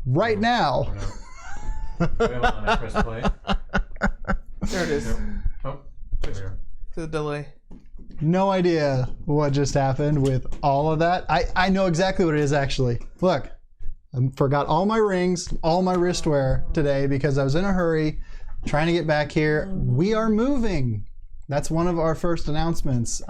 right now. Wait, hold on, I press play. There it is. Oh, there we are. The delay. No idea what just happened with all of that. I know exactly what it is, actually. Look, I forgot all my rings, all my wristwear today because I was in a hurry trying to get back here. We are moving. That's one of our first announcements.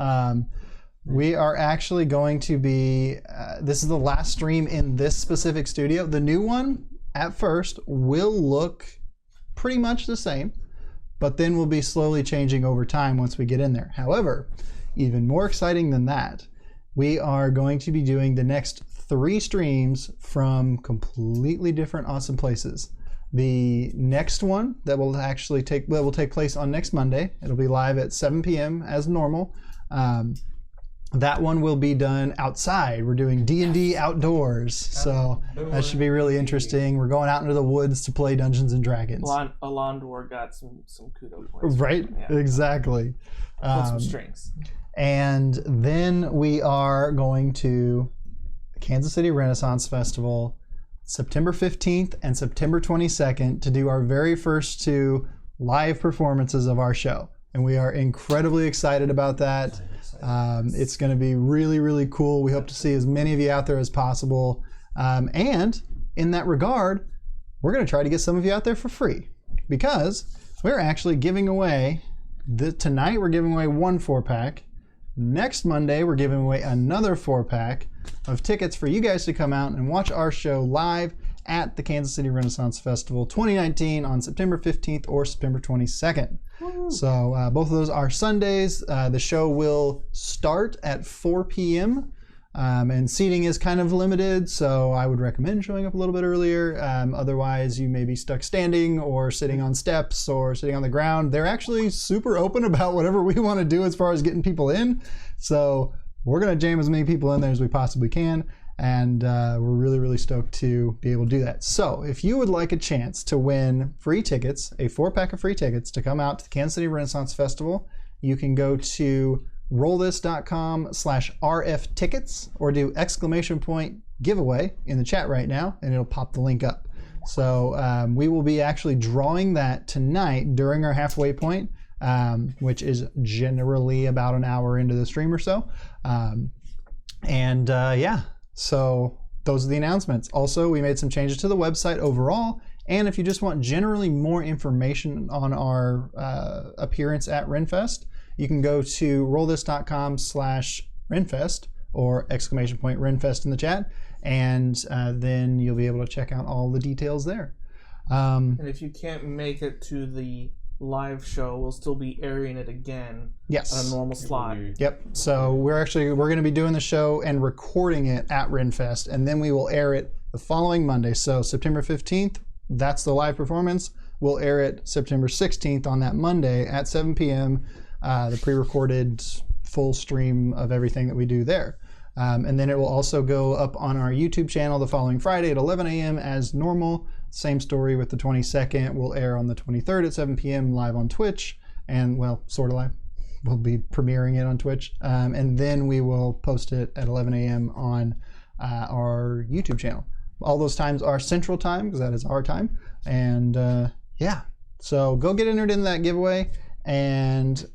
We are actually going to be, this is the last stream in this specific studio. The new one, at first, will look pretty much the same, but then we'll be slowly changing over time once we get in there. However, even more exciting than that, we are going to be doing the next 3 streams from completely different awesome places. The next one that will actually take place on next Monday. It'll be live at 7 p.m. as normal. That one will be done outside. We're doing D&D outdoors, so that should be really interesting. We're going out into the woods to play Dungeons and Dragons. Alondor got some kudo points. Right, yeah. Exactly. With some strings. And then we are going to the Kansas City Renaissance Festival, September 15th and September 22nd, to do our very first 2 live performances of our show. And we are incredibly excited about that. It's going to be really, really cool. We hope to see as many of you out there as possible. And in that regard, we're going to try to get some of you out there for free, because we're actually giving away, tonight we're giving away 1 4-pack. Next Monday, we're giving away another 4-pack of tickets for you guys to come out and watch our show live at the Kansas City Renaissance Festival 2019 on September 15th or September 22nd. So both of those are Sundays. The show will start at 4 p.m. And seating is kind of limited, so I would recommend showing up a little bit earlier. Otherwise, you may be stuck standing or sitting on steps or sitting on the ground. They're actually super open about whatever we want to do as far as getting people in. So we're going to jam as many people in there as we possibly can. And we're really, really stoked to be able to do that. So if you would like a chance to win free tickets, a 4-pack of free tickets to come out to the Kansas City Renaissance Festival, you can go to RoleThis.com/RF tickets or do !giveaway in the chat right now, and it'll pop the link up. So we will be actually drawing that tonight during our halfway point, which is generally about an hour into the stream or so. Yeah. So those are the announcements. Also, we made some changes to the website overall. And if you just want generally more information on our appearance at RenFest, you can go to RoleThis.com/RenFest or !RenFest in the chat. And then you'll be able to check out all the details there. And if you can't make it to the live show, we'll still be airing it again. Yes. On a normal slot. Yep. So we're going to be doing the show and recording it at RenFest, and then we will air it the following Monday. So September 15th, that's the live performance. We'll air it September 16th on that Monday at 7 p.m. The pre-recorded full stream of everything that we do there. And then it will also go up on our YouTube channel the following Friday at 11 a.m. as normal. Same story with the 22nd. We'll air on the 23rd at 7 p.m. live on Twitch, and well, sort of live. We'll be premiering it on Twitch, and then we will post it at 11 a.m. on our YouTube channel. All those times are Central Time, because that is our time. And yeah, so go get entered in that giveaway and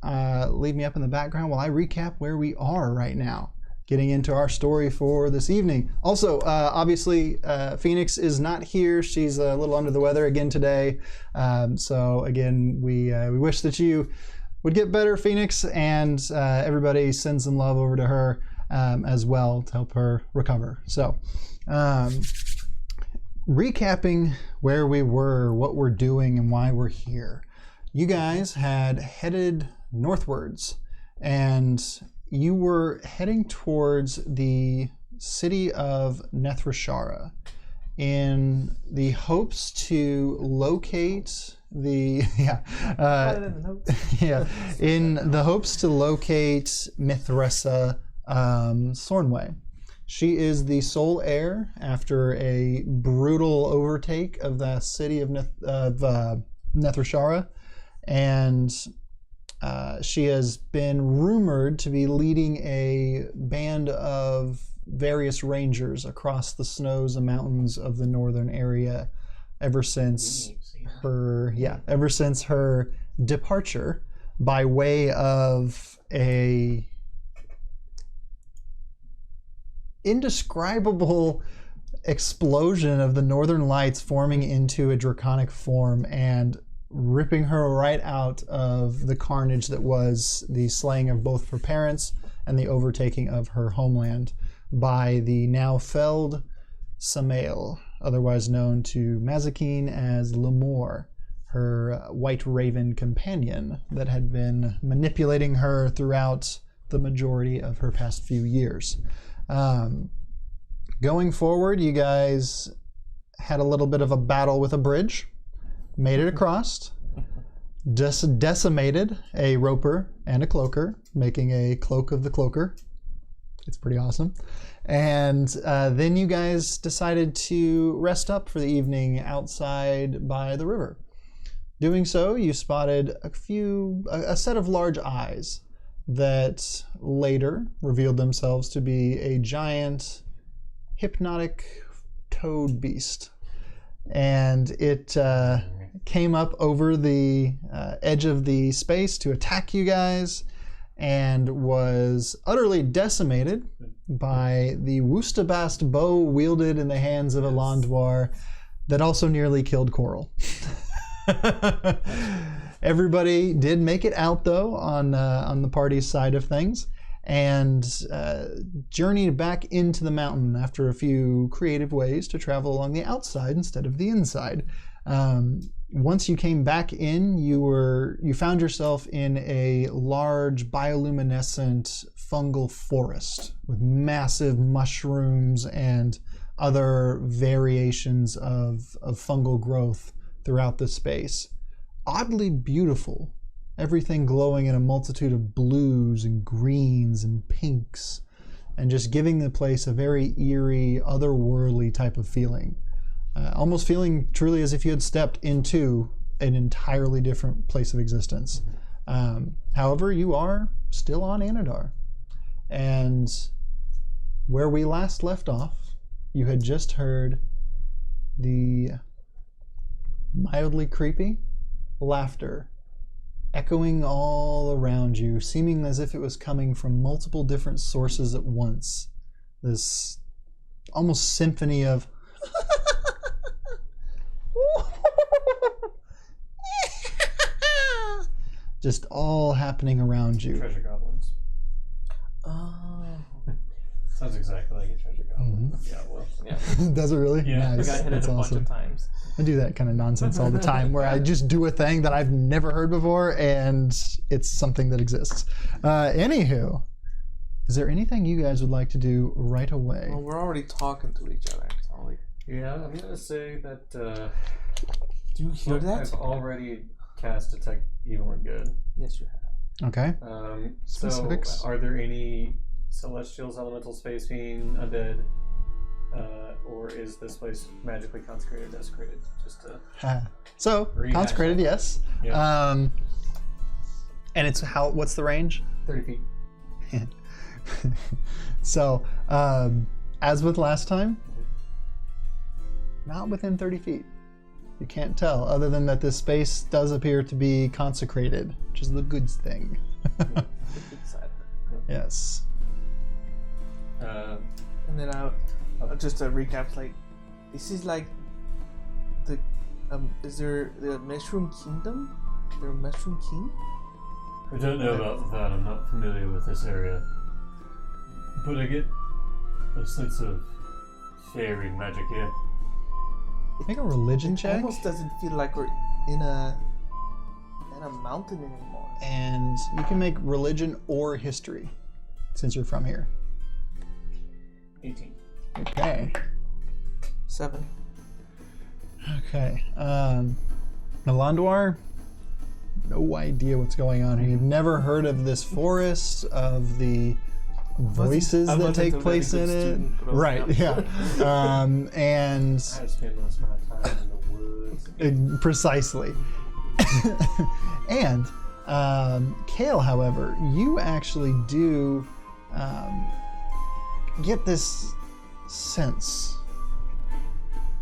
leave me up in the background while I recap where we are right now, getting into our story for this evening. Also, obviously, Phoenix is not here. She's a little under the weather again today. So again, we wish that you would get better, Phoenix, and everybody send some love over to her as well to help her recover. So recapping where we were, what we're doing, and why we're here. You guys had headed northwards, and you were heading towards the city of Nethrashara in the hopes to locate the in the hopes to locate Mithressa Sornway. She is the sole heir after a brutal overtake of the city of Nethrashara, and she has been rumored to be leading a band of various rangers across the snows and mountains of the northern area ever since her departure by way of a indescribable explosion of the northern lights forming into a draconic form and ripping her right out of the carnage that was the slaying of both her parents and the overtaking of her homeland by the now felled Samael, otherwise known to Mazikeen as Lemore, her white raven companion that had been manipulating her throughout the majority of her past few years. Going forward, you guys had a little bit of a battle with a bridge, made it across, decimated a roper and a cloaker, making a cloak of the cloaker. It's pretty awesome. And then you guys decided to rest up for the evening outside by the river. Doing so, you spotted a set of large eyes that later revealed themselves to be a giant hypnotic toad beast. And it came up over the edge of the space to attack you guys and was utterly decimated by the Woostabast bow wielded in the hands of a Landwar that also nearly killed Coral. Everybody did make it out, though, on the party's side of things, and journeyed back into the mountain after a few creative ways to travel along the outside instead of the inside. Once you came back in, you found yourself in a large bioluminescent fungal forest with massive mushrooms and other variations of fungal growth throughout the space. Oddly beautiful, everything glowing in a multitude of blues and greens and pinks, and just giving the place a very eerie, otherworldly type of feeling. Almost feeling truly as if you had stepped into an entirely different place of existence. However, you are still on Anadar. And where we last left off, you had just heard the mildly creepy laughter echoing all around you, seeming as if it was coming from multiple different sources at once. This almost symphony of just all happening around you. Treasure goblins. Oh. Sounds exactly like a treasure goblin. Mm-hmm. Yeah, well. Yeah. Does it really? Yeah. Nice. I got hit That's it a bunch awesome. of times. I do that kind of nonsense all the time where I just do a thing that I've never heard before and it's something that exists. Anywho, is there anything you guys would like to do right away? Well, we're already talking to each other. So Yeah, I'm gonna say that. do you hear that? I've already cast Detect Evil and Good. Yes, you have. Okay. So, Specifics? are there any celestials, elementals, space fiend, undead, or is this place magically consecrated, desecrated? Just to So, rehash consecrated, that. yes. Yeah. And it's what's the range? 30 feet. So, as with last time, not within 30 feet. You can't tell, other than that this space does appear to be consecrated, which is the good thing. The big side. Yes. And then just a recap, like, this is like the is there the Mushroom Kingdom? Is there a Mushroom King? I don't know about that. I'm not familiar with this area. But I get a sense of fairy magic here. Make a religion It check, almost doesn't feel like we're in a mountain anymore. and you can make religion or history, since you're from here. 18. Okay. 7. Okay. Melandwar, no idea what's going on here. You've never heard of this forest, of the voices I that wasn't take a place very in good it. student when I was Right, young. yeah. And I had to spend most of my time in the woods. precisely. And Kale, however, you actually do get this sense.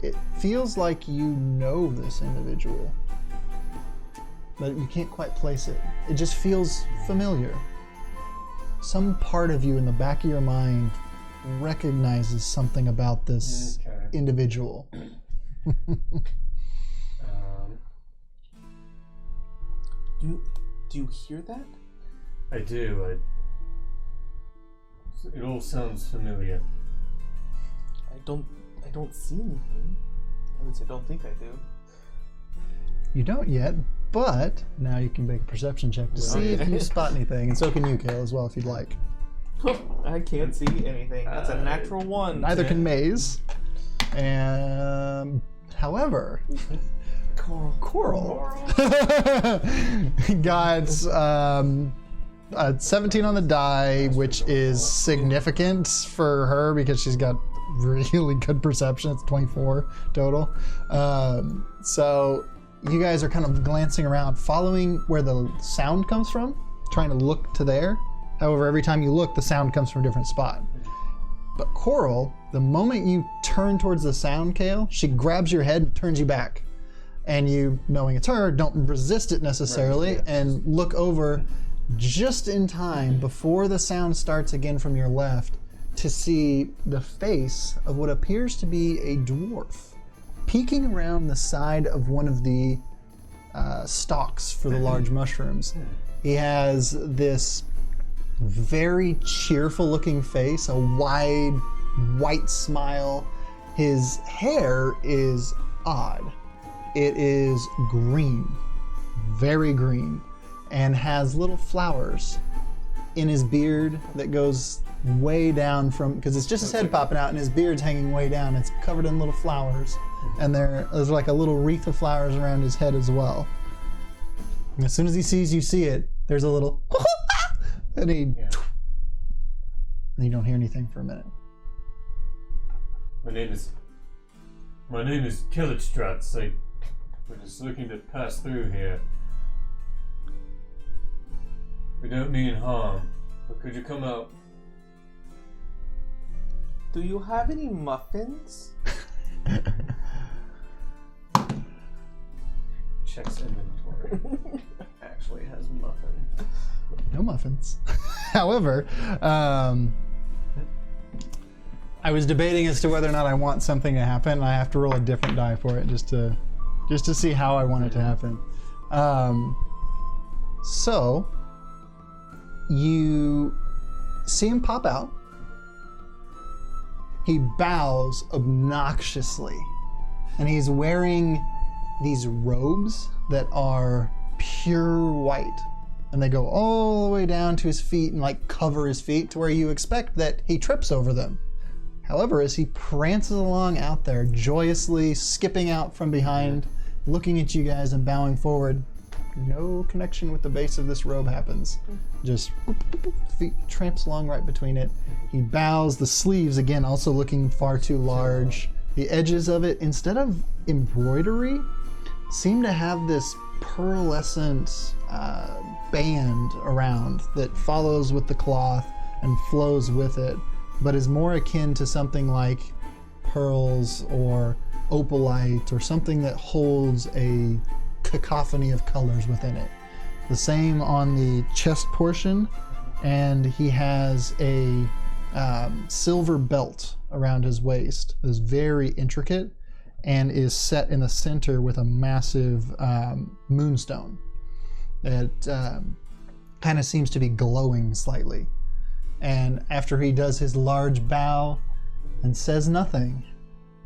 It feels like you know this individual, but you can't quite place it. It just feels familiar. Some part of you in the back of your mind recognizes something about this individual. Do you hear that? I do. It all sounds familiar. I don't see anything. At least I don't think I do. You don't yet, but now you can make a perception check to see if you spot anything, and so can you, Kale, as well, if you'd like. I can't see anything. That's a natural 1. Neither can Maze. And however, Coral got 17 on the die, which is significant for her because she's got really good perception. It's 24 total. So you guys are kind of glancing around, following where the sound comes from, trying to look to there. However, every time you look, the sound comes from a different spot. But Coral, the moment you turn towards the sound, Kale, she grabs your head and turns you back. And you, knowing it's her, don't resist it necessarily, and look over just in time before the sound starts again from your left to see the face of what appears to be a dwarf peeking around the side of one of the stalks for the large mushrooms. He has this very cheerful looking face, a wide white smile. His hair is odd. It is green, very green, and has little flowers in his beard that goes way down from, because it's just his head popping out and his beard's hanging way down. It's covered in little flowers, and there's like a little wreath of flowers around his head as well. And as soon as he sees you see it, there's a little and and you don't hear anything for a minute. My name is Killichstruts. We're just looking to pass through here. We don't mean harm, but could you come out? Do you have any muffins? Checks inventory. Actually, it has muffin. No muffins. However, I was debating as to whether or not I want something to happen, and I have to roll a different die for it just to see how I want it to happen. So you see him pop out. He bows obnoxiously, and he's wearing these robes that are pure white, and they go all the way down to his feet and like cover his feet to where you expect that he trips over them. However, as he prances along out there, joyously skipping out from behind, looking at you guys and bowing forward, no connection with the base of this robe happens. Just feet tramps along right between it. He bows, the sleeves, again, also looking far too large. The edges of it, instead of embroidery, seem to have this pearlescent band around that follows with the cloth and flows with it, but is more akin to something like pearls or opalite or something that holds a cacophony of colors within it. The same on the chest portion, and he has a silver belt around his waist that is very intricate and is set in the center with a massive moonstone that kind of seems to be glowing slightly. And after he does his large bow and says nothing,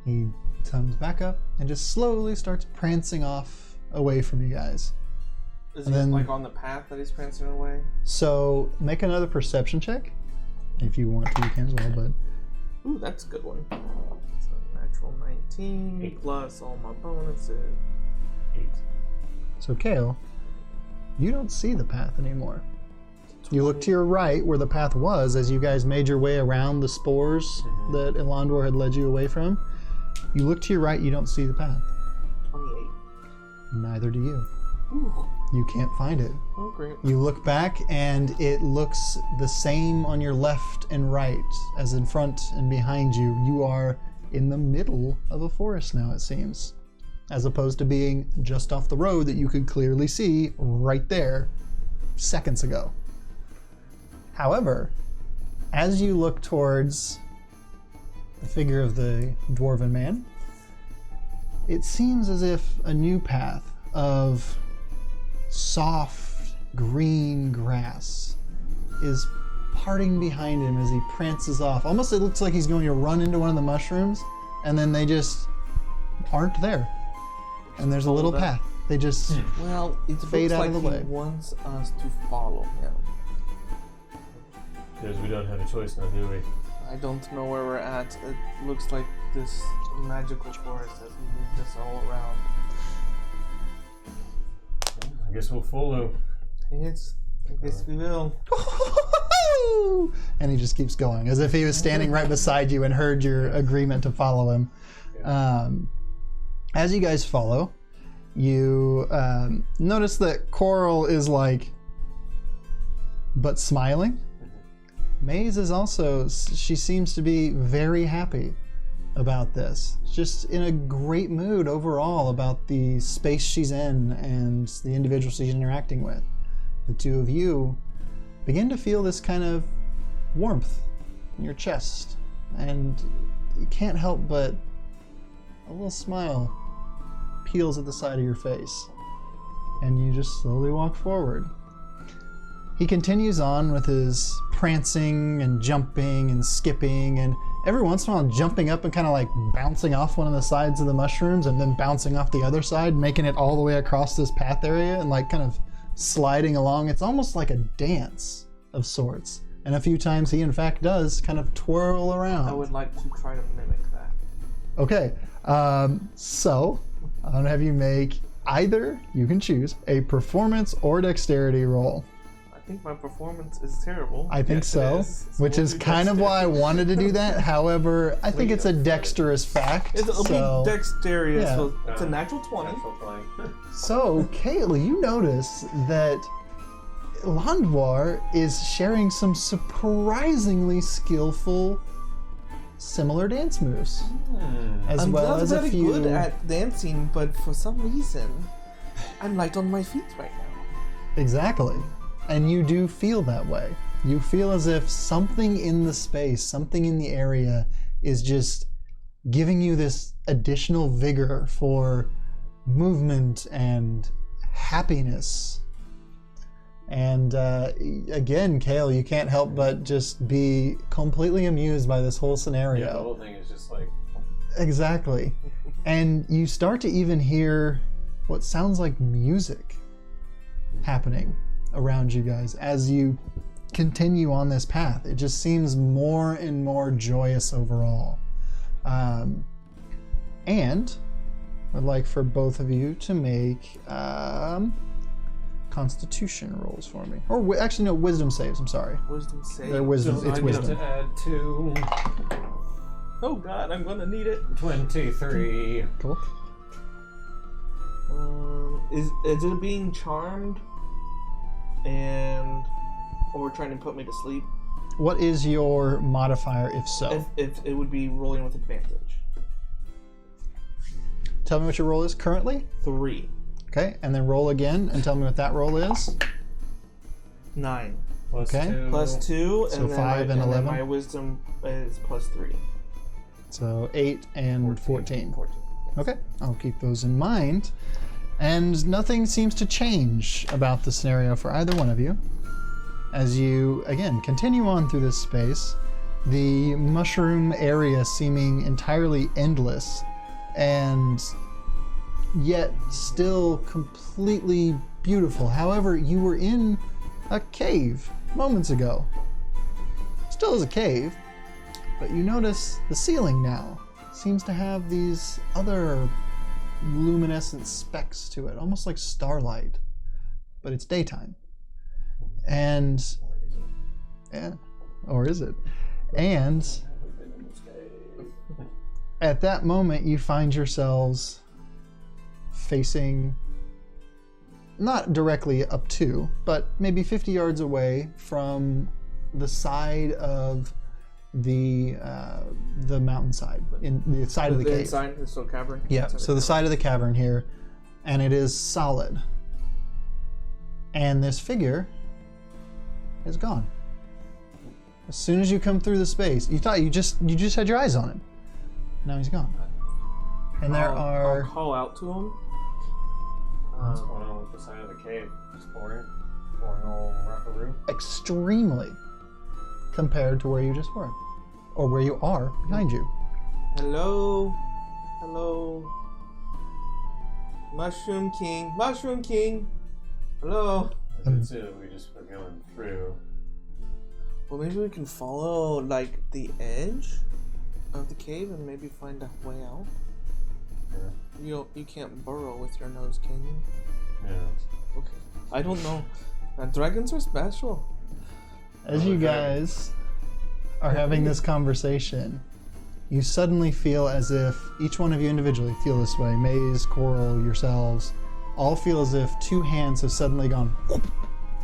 he comes back up and just slowly starts prancing off away from you guys. Is he like on the path that he's prancing away? So make another perception check. If you want to, you can as well, but... Ooh, that's a good one. So natural 19 8. plus all my bonuses. 8. So Kale, you don't see the path anymore. You look to your right where the path was as you guys made your way around the spores that Elandor had led you away from. You look to your right, you don't see the path. 28. Neither do you. Ooh. You can't find it. Oh, great. You look back and it looks the same on your left and right as in front and behind you. You are in the middle of a forest now, it seems, as opposed to being just off the road that you could clearly see right there seconds ago. However, as you look towards the figure of the dwarven man, it seems as if a new path of soft green grass is parting behind him as he prances off. Almost it looks like he's going to run into one of the mushrooms, and then they just aren't there. And there's a little path. They just Well, it fade looks out like of the way. he wants us to follow him. Because we don't have a choice now, do we? I don't know where we're at. It looks like this magical forest has moved us all around. I guess we'll follow. Yes, I guess we will. and he just keeps going as if he was standing right beside you and heard your agreement to follow him. As you guys follow, you notice that Coral is like, but smiling. Maze is also, she seems to be very happy about this. Just in a great mood overall about the space she's in and the individuals she's interacting with. The two of you begin to feel this kind of warmth in your chest, and you can't help but a little smile peels at the side of your face, and you just slowly walk forward. He continues on with his prancing and jumping and skipping, and every once in a while jumping up and kind of like bouncing off one of the sides of the mushrooms and then bouncing off the other side, making it all the way across this path area and like kind of sliding along. It's almost like a dance of sorts. And a few times he in fact does kind of twirl around. I would like to try to mimic that. Okay, so I'm gonna have you make either, you can choose, a performance or dexterity roll. I think my performance is terrible. I think Yes, it so, is. which we'll is do kind of why I dexterity. wanted to do that. However, I think it's a dexterous fact. It'll so, be dexterous. yeah. So it's a natural 20. Natural 20. so Kayla, you notice that Landwar is sharing some surprisingly skillful similar dance moves, as I'm well not as a very few. good at dancing, but for some reason, I'm light on my feet right now. Exactly. And you do feel that way. You feel as if something in the space, something in the area is just giving you this additional vigor for movement and happiness. And again, Kale, you can't help but just be completely amused by this whole scenario. Yeah, the whole thing is just like... Exactly. And you start to even hear what sounds like music happening around you guys as you continue on this path. It just seems more and more joyous overall. And I'd like for both of you to make Constitution rolls for me. Or actually, no, Wisdom saves. I'm sorry. Wisdom save. They're wisdom. So It's I get wisdom. to add 2. Oh god, I'm gonna need it. 23. Cool. Is it being charmed? And or trying to put me to sleep? What is your modifier if so? If it would be rolling with advantage. Tell me what your roll is currently. 3. Okay, and then roll again and tell me what that roll is. 9. Plus Okay. 2. Plus 2, So and then 5 and then 11? my wisdom is plus 3. So 8 and 14. 14. Okay, I'll keep those in mind. And nothing seems to change about the scenario for either one of you. As you, again, continue on through this space, the mushroom area seeming entirely endless, and yet still completely beautiful. However, you were in a cave moments ago. Still is a cave, but you notice the ceiling now seems to have these other luminescent specks to it, almost like starlight, but it's daytime. And yeah, or is it? And at that moment, you find yourselves facing not directly up to, but maybe 50 yards away from the side of the mountainside, in the side of the cave. Inside is still cavern. Yeah, so the side of the cavern here, and it is solid. And this figure is gone. As soon as you come through the space, you thought you just had your eyes on him. Now he's gone. And I'll call out to him. What's going on with the side of the cave? Exploring all around the room. Extremely compared to where you just were, or where you are behind you. Hello. Mushroom King. Hello. I did say that we just were going through. Well, maybe we can follow like the edge of the cave and maybe find a way out. Yeah. You can't burrow with your nose, can you? Yeah. Okay. I don't know. Dragons are special. As you guys are having this conversation, you suddenly feel as if each one of you individually feel this way. Maze, Coral, yourselves, all feel as if two hands have suddenly gone whoop,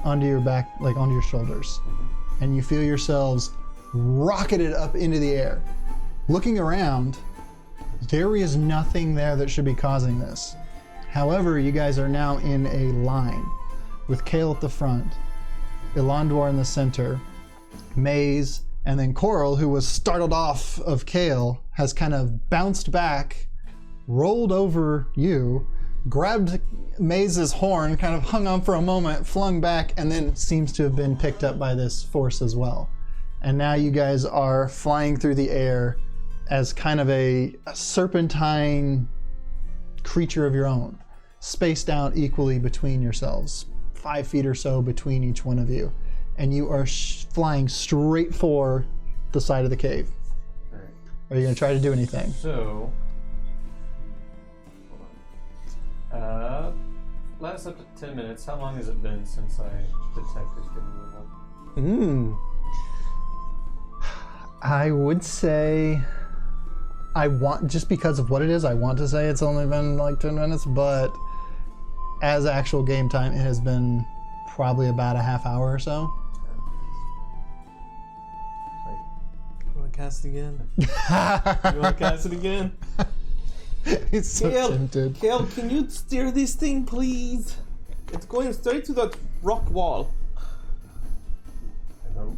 onto your back, like onto your shoulders. And you feel yourselves rocketed up into the air. Looking around, there is nothing there that should be causing this. However, you guys are now in a line with Kale at the front, Ilandwar in the center, Maze, and then Coral, who was startled off of Kale, has kind of bounced back, rolled over you, grabbed Maze's horn, kind of hung on for a moment, flung back, and then seems to have been picked up by this force as well. And now you guys are flying through the air as kind of a serpentine creature of your own, spaced out equally between yourselves, 5 feet or so between each one of you. And you are flying straight for the side of the cave. All right. Are you going to try to do anything? So, last up to 10 minutes. How long has it been since I detected good removal? I would say, just because of what it is, I want to say it's only been like 10 minutes, but as actual game time, it has been probably about a half hour or so. You want to cast it again? You want to cast it again? He's so tempted. Kale, can you steer this thing, please? It's going straight to the rock wall.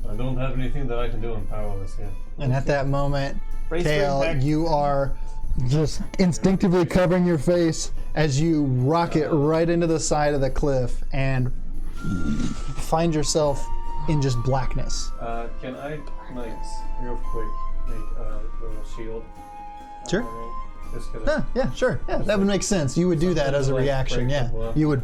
I don't have anything that I can do. I'm powerless here. And at that moment, Brace Kale, for impact. you are just instinctively covering your face as you rocket right into the side of the cliff and find yourself in just blackness. Can I, like, real quick, make a little shield? Sure. Just 'cause Yeah, sure. Yeah, that would make sense. You would do that as a like reaction, break yeah. the blow. You would,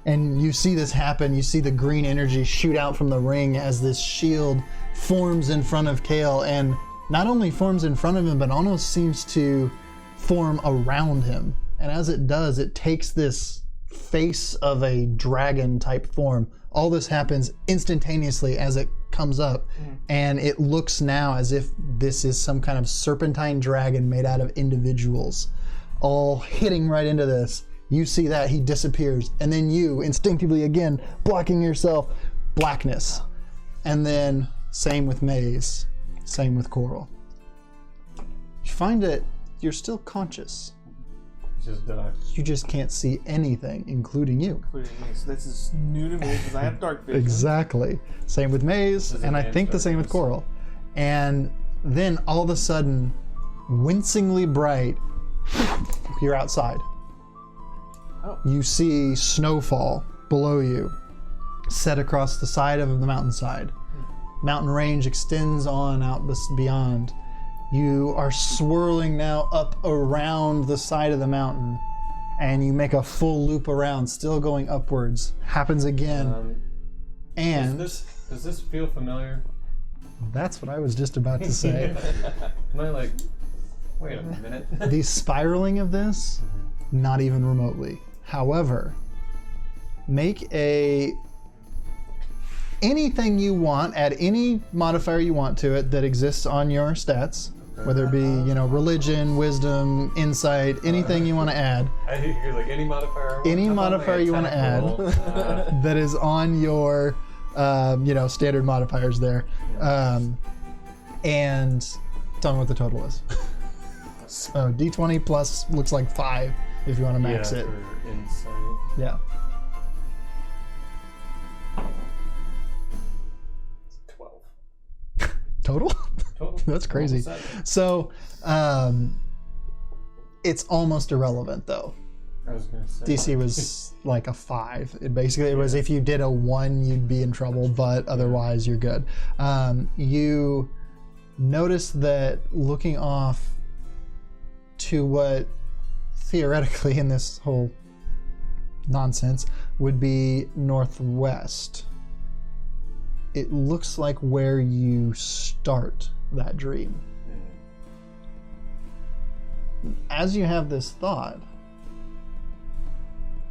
and you see this happen. You see the green energy shoot out from the ring as this shield forms in front of Kale, and not only forms in front of him, but almost seems to form around him. And as it does, it takes this face of a dragon type form. All this happens instantaneously as it comes up, and it looks now as if this is some kind of serpentine dragon made out of individuals, all hitting right into this. You see that, he disappears, and then you instinctively again blocking yourself, blackness. And then same with Maze, same with Coral. You find that you're still conscious. just die. You just can't see anything, including you. Including me. So this is new to me because I have dark vision. Exactly. Same with Maze, and I think the same with Coral. And then all of a sudden, wincingly bright, you're outside. Oh. You see snowfall below you, set across the side of the mountainside. Mountain range extends on out beyond. You are swirling now up around the side of the mountain, and you make a full loop around, still going upwards. Happens again. And does this feel familiar? that's what I was just about to say. Am I like, wait a minute? The spiraling of this, not even remotely. However, make anything you want, add any modifier you want to it that exists on your stats. whether it be, religion, wisdom, insight, anything you want to add. I think you're like any modifier. Any modifier you want to add that is on your, standard modifiers there. And tell me what the total is. So D20 plus looks like 5 if you want to max it. For insight. Yeah. 12. Total? That's crazy. So, it's almost irrelevant though. I was gonna say DC was like a 5. It was if you did a 1, you'd be in trouble, but otherwise you're good. You notice that looking off to what theoretically in this whole nonsense would be northwest, it looks like where you start that dream. As you have this thought,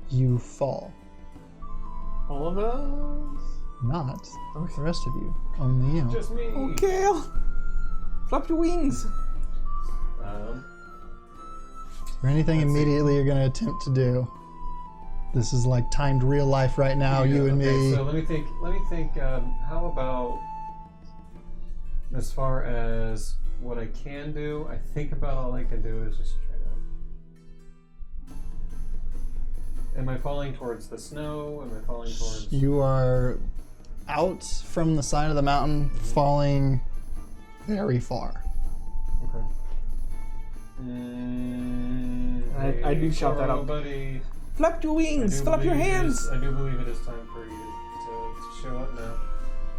you fall. All of us? Not the rest of you. Only you. just me. Okay. Flap your wings. Is there anything immediately you're going to attempt to do? This is like timed real life right now, you and me. So let me think. How about as far as what I can do? I think about all I can do is just try to. Am I falling towards the snow? Am I falling towards? You are out from the side of the mountain, falling very far. Okay. I do shout that out. Buddy. Flap your wings. Flap your hands. I do believe it is time for you to show up now.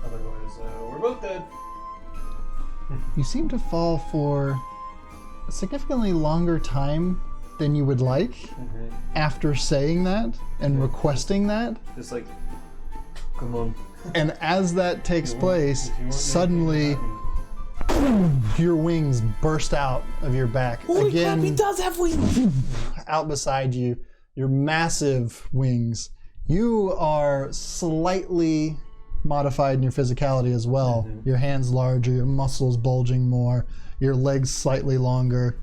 Otherwise, we're both dead. You seem to fall for a significantly longer time than you would like after saying that and requesting that. Just like, come on. And as that takes place, suddenly your wings burst out of your back. Holy Again, crap, he does have wings! out beside you, your massive wings. You are slightly modified in your physicality as well. Your hands larger, your muscles bulging more, your legs slightly longer,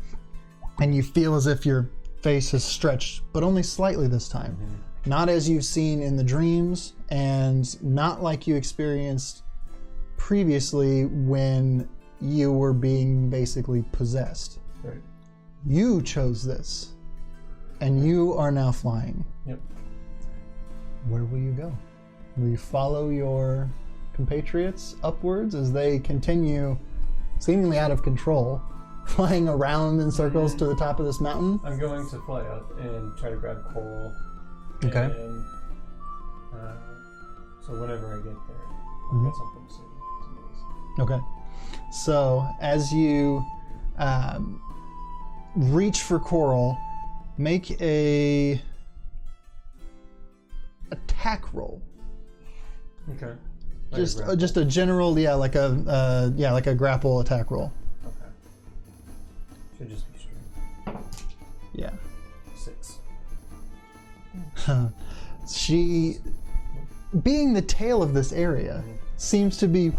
and you feel as if your face has stretched, but only slightly this time. Not as you've seen in the dreams, and not like you experienced previously when you were being basically possessed. Right. You chose this, and you are now flying. Yep. Where will you go? Will you follow your compatriots upwards as they continue, seemingly out of control, flying around in circles to the top of this mountain? I'm going to fly up and try to grab coral. Okay. And, so whenever I get there, I've got something to use. Okay. So as you reach for coral, make a attack roll. Okay. Just a general, like a grapple attack roll. Okay. Should just be straight. Yeah. 6. She, being the tail of this area, seems to be,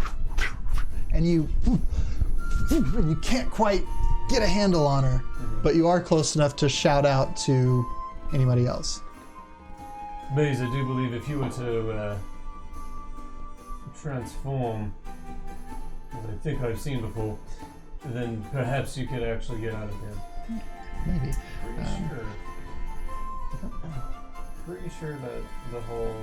and you can't quite get a handle on her, but you are close enough to shout out to anybody else. Maze, I do believe if you were to transform, as I think I've seen before, then perhaps you could actually get out of here. Maybe. Pretty sure that the whole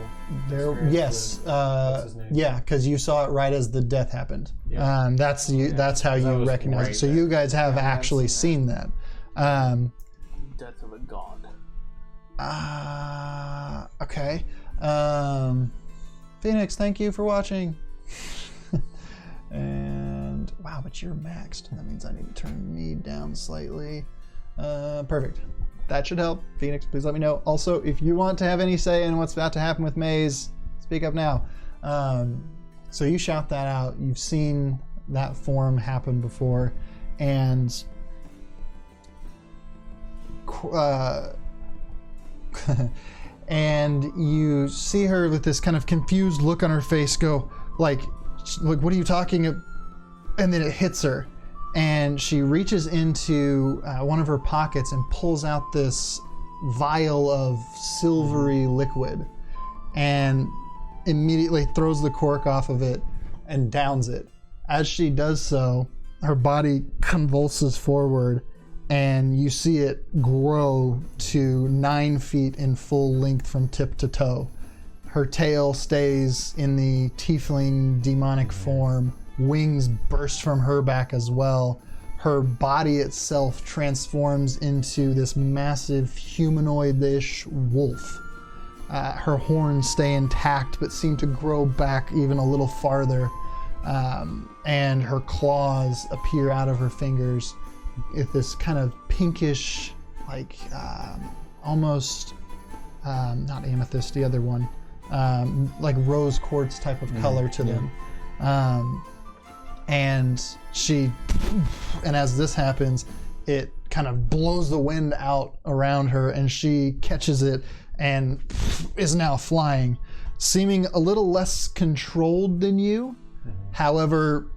Yes, what's his name? yeah, because you saw it right as the death happened. Yeah. That's how That you was recognize right it. So there. you guys have Yeah, I've actually seen that. Death of a god. Okay. Phoenix, thank you for watching. And wow, but you're maxed. That means I need to turn me down slightly. Perfect. That should help. Phoenix, please let me know. Also, if you want to have any say in what's about to happen with Maze, speak up now. So you shout that out. You've seen that form happen before, and and you see her with this kind of confused look on her face go like, what are you talking about? And then it hits her, and she reaches into one of her pockets and pulls out this vial of silvery liquid and immediately throws the cork off of it and downs it. As she does so, her body convulses forward and you see it grow to 9 feet in full length from tip to toe. Her tail stays in the tiefling demonic form. Wings burst from her back as well. Her body itself transforms into this massive humanoid-ish wolf. Her horns stay intact but seem to grow back even a little farther. And her claws appear out of her fingers with this kind of pinkish, like almost, not amethyst, the other one, like rose quartz type of color to them. And as this happens, it kind of blows the wind out around her and she catches it and is now flying, seeming a little less controlled than you, however,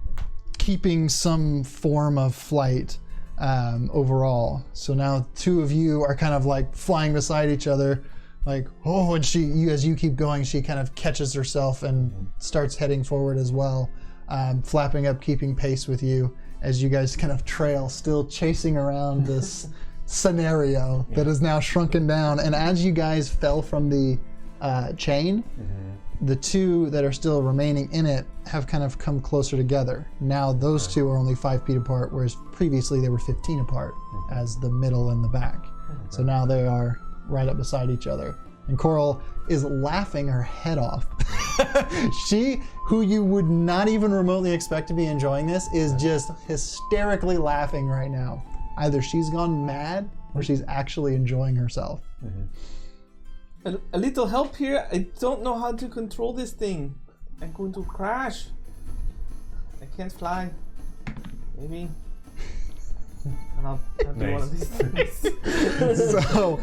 keeping some form of flight overall. So now 2 of you are kind of like flying beside each other, like, oh, and as you keep going, she kind of catches herself and starts heading forward as well, flapping up, keeping pace with you as you guys kind of trail, still chasing around this scenario that is now shrunken down. And as you guys fell from the chain, the 2 that are still remaining in it have kind of come closer together. Now those 2 are only 5 feet apart, whereas previously they were 15 apart as the middle and the back. So now they are right up beside each other. And Coral is laughing her head off. She, who you would not even remotely expect to be enjoying this, is just hysterically laughing right now. Either she's gone mad or she's actually enjoying herself. A little help here. I don't know how to control this thing. I'm going to crash. I can't fly. Maybe. And I'll do one of these things. So,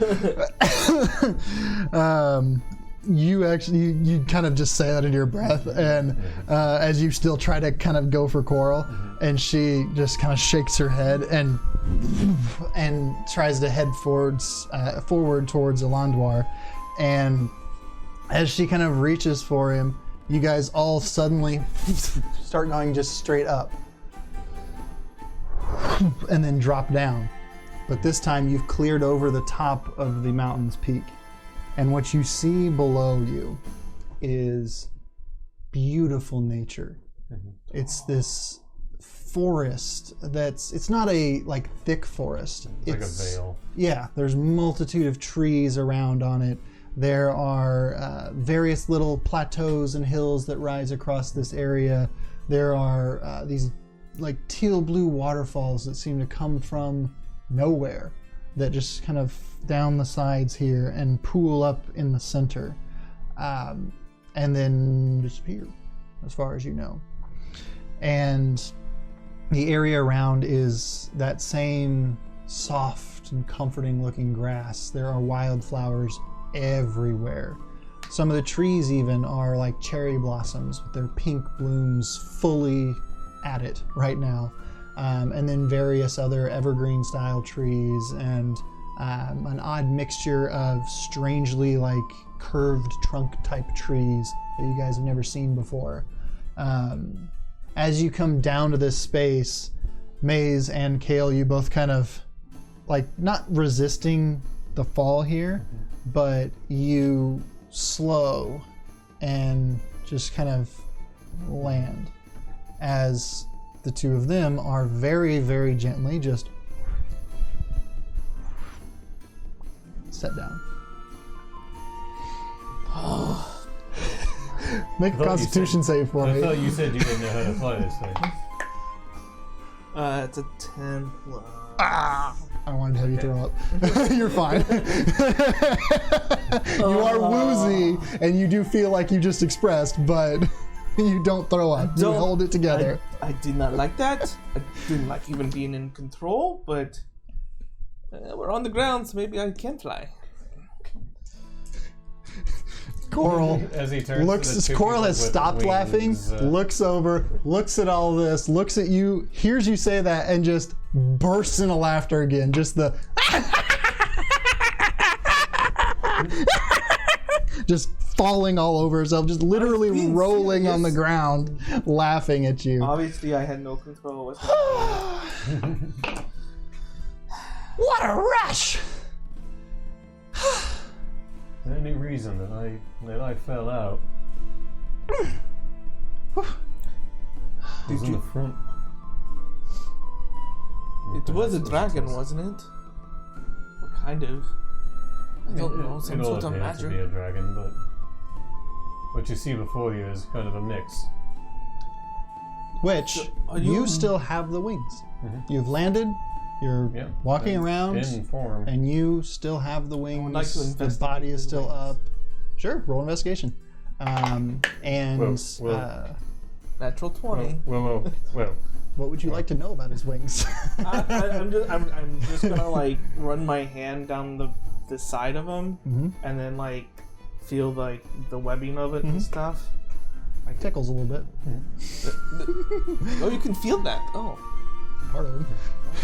you kind of just say that into your breath, and as you still try to kind of go for Coral, and she just kind of shakes her head and tries to head forward towards Alandwar. And as she kind of reaches for him, you guys all suddenly start going just straight up and then drop down. But this time you've cleared over the top of the mountain's peak. And what you see below you is beautiful nature. It's this forest it's not a like thick forest. It's like a veil. Yeah, there's multitude of trees around on it. There are various little plateaus and hills that rise across this area. There are these like teal blue waterfalls that seem to come from nowhere that just kind of down the sides here and pool up in the center, and then disappear as far as you know. And the area around is that same soft and comforting looking grass. There are wildflowers everywhere. Some of the trees even are like cherry blossoms with their pink blooms fully at it right now. And then various other evergreen style trees and an odd mixture of strangely like curved trunk type trees that you guys have never seen before. As you come down to this space, Maze and Kale, you both kind of like not resisting the fall here, but you slow and just kind of land as the 2 of them are very, very gently just set down. Make a Constitution save for me. I thought you said you didn't know how to fly this thing. It's a 10 plus. I wanted to have you throw up. You're fine. You are woozy, and you do feel like you just expressed, but you don't throw up. You hold it together. I did not like that. I didn't like even being in control, but we're on the ground, so maybe I can fly. Coral As he turns to the two Coral people has with stopped laughing, wings, looks over, looks at all this, looks at you, hears you say that, and just bursts into laughter again. Just the just falling all over herself, just literally being rolling on the serious. ground, laughing at you. Obviously, I had no control. What's happening? What a rush! Any reason that I fell out? Who's in the front? It was a dragon, wasn't it? Or kind of. I don't know, some it all sort of appeared to magic. be a dragon, but what you see before you is kind of a mix. Which, So, are you you- still have the wings. Mhm. You've landed, you're Yeah. walking And around, in form. and you still have the wings. would like to The investigate body is his still wings. up. Sure, roll investigation. And Well. Natural 20. Well. what would you like to know about his wings? I'm just gonna like run my hand down the side of him Mhm. and then like feel like the webbing of it and stuff. Like, Tickles a little bit. oh, you can feel that. Oh, Part of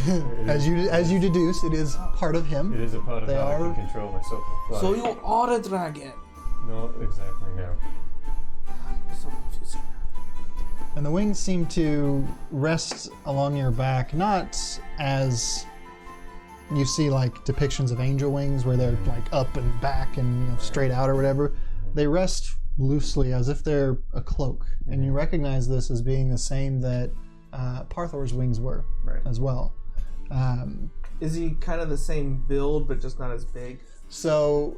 him. As you deduce, it is part of him. It is a part of They how I are- can control myself with so flying. you are a dragon. Not exactly, no. So confusing. And the wings seem to rest along your back, not as you see like depictions of angel wings where they're like up and back and straight out or whatever. They rest loosely as if they're a cloak. And you recognize this as being the same that Parthor's wings were Right. as well. Is he kind of the same build but just not as big? So,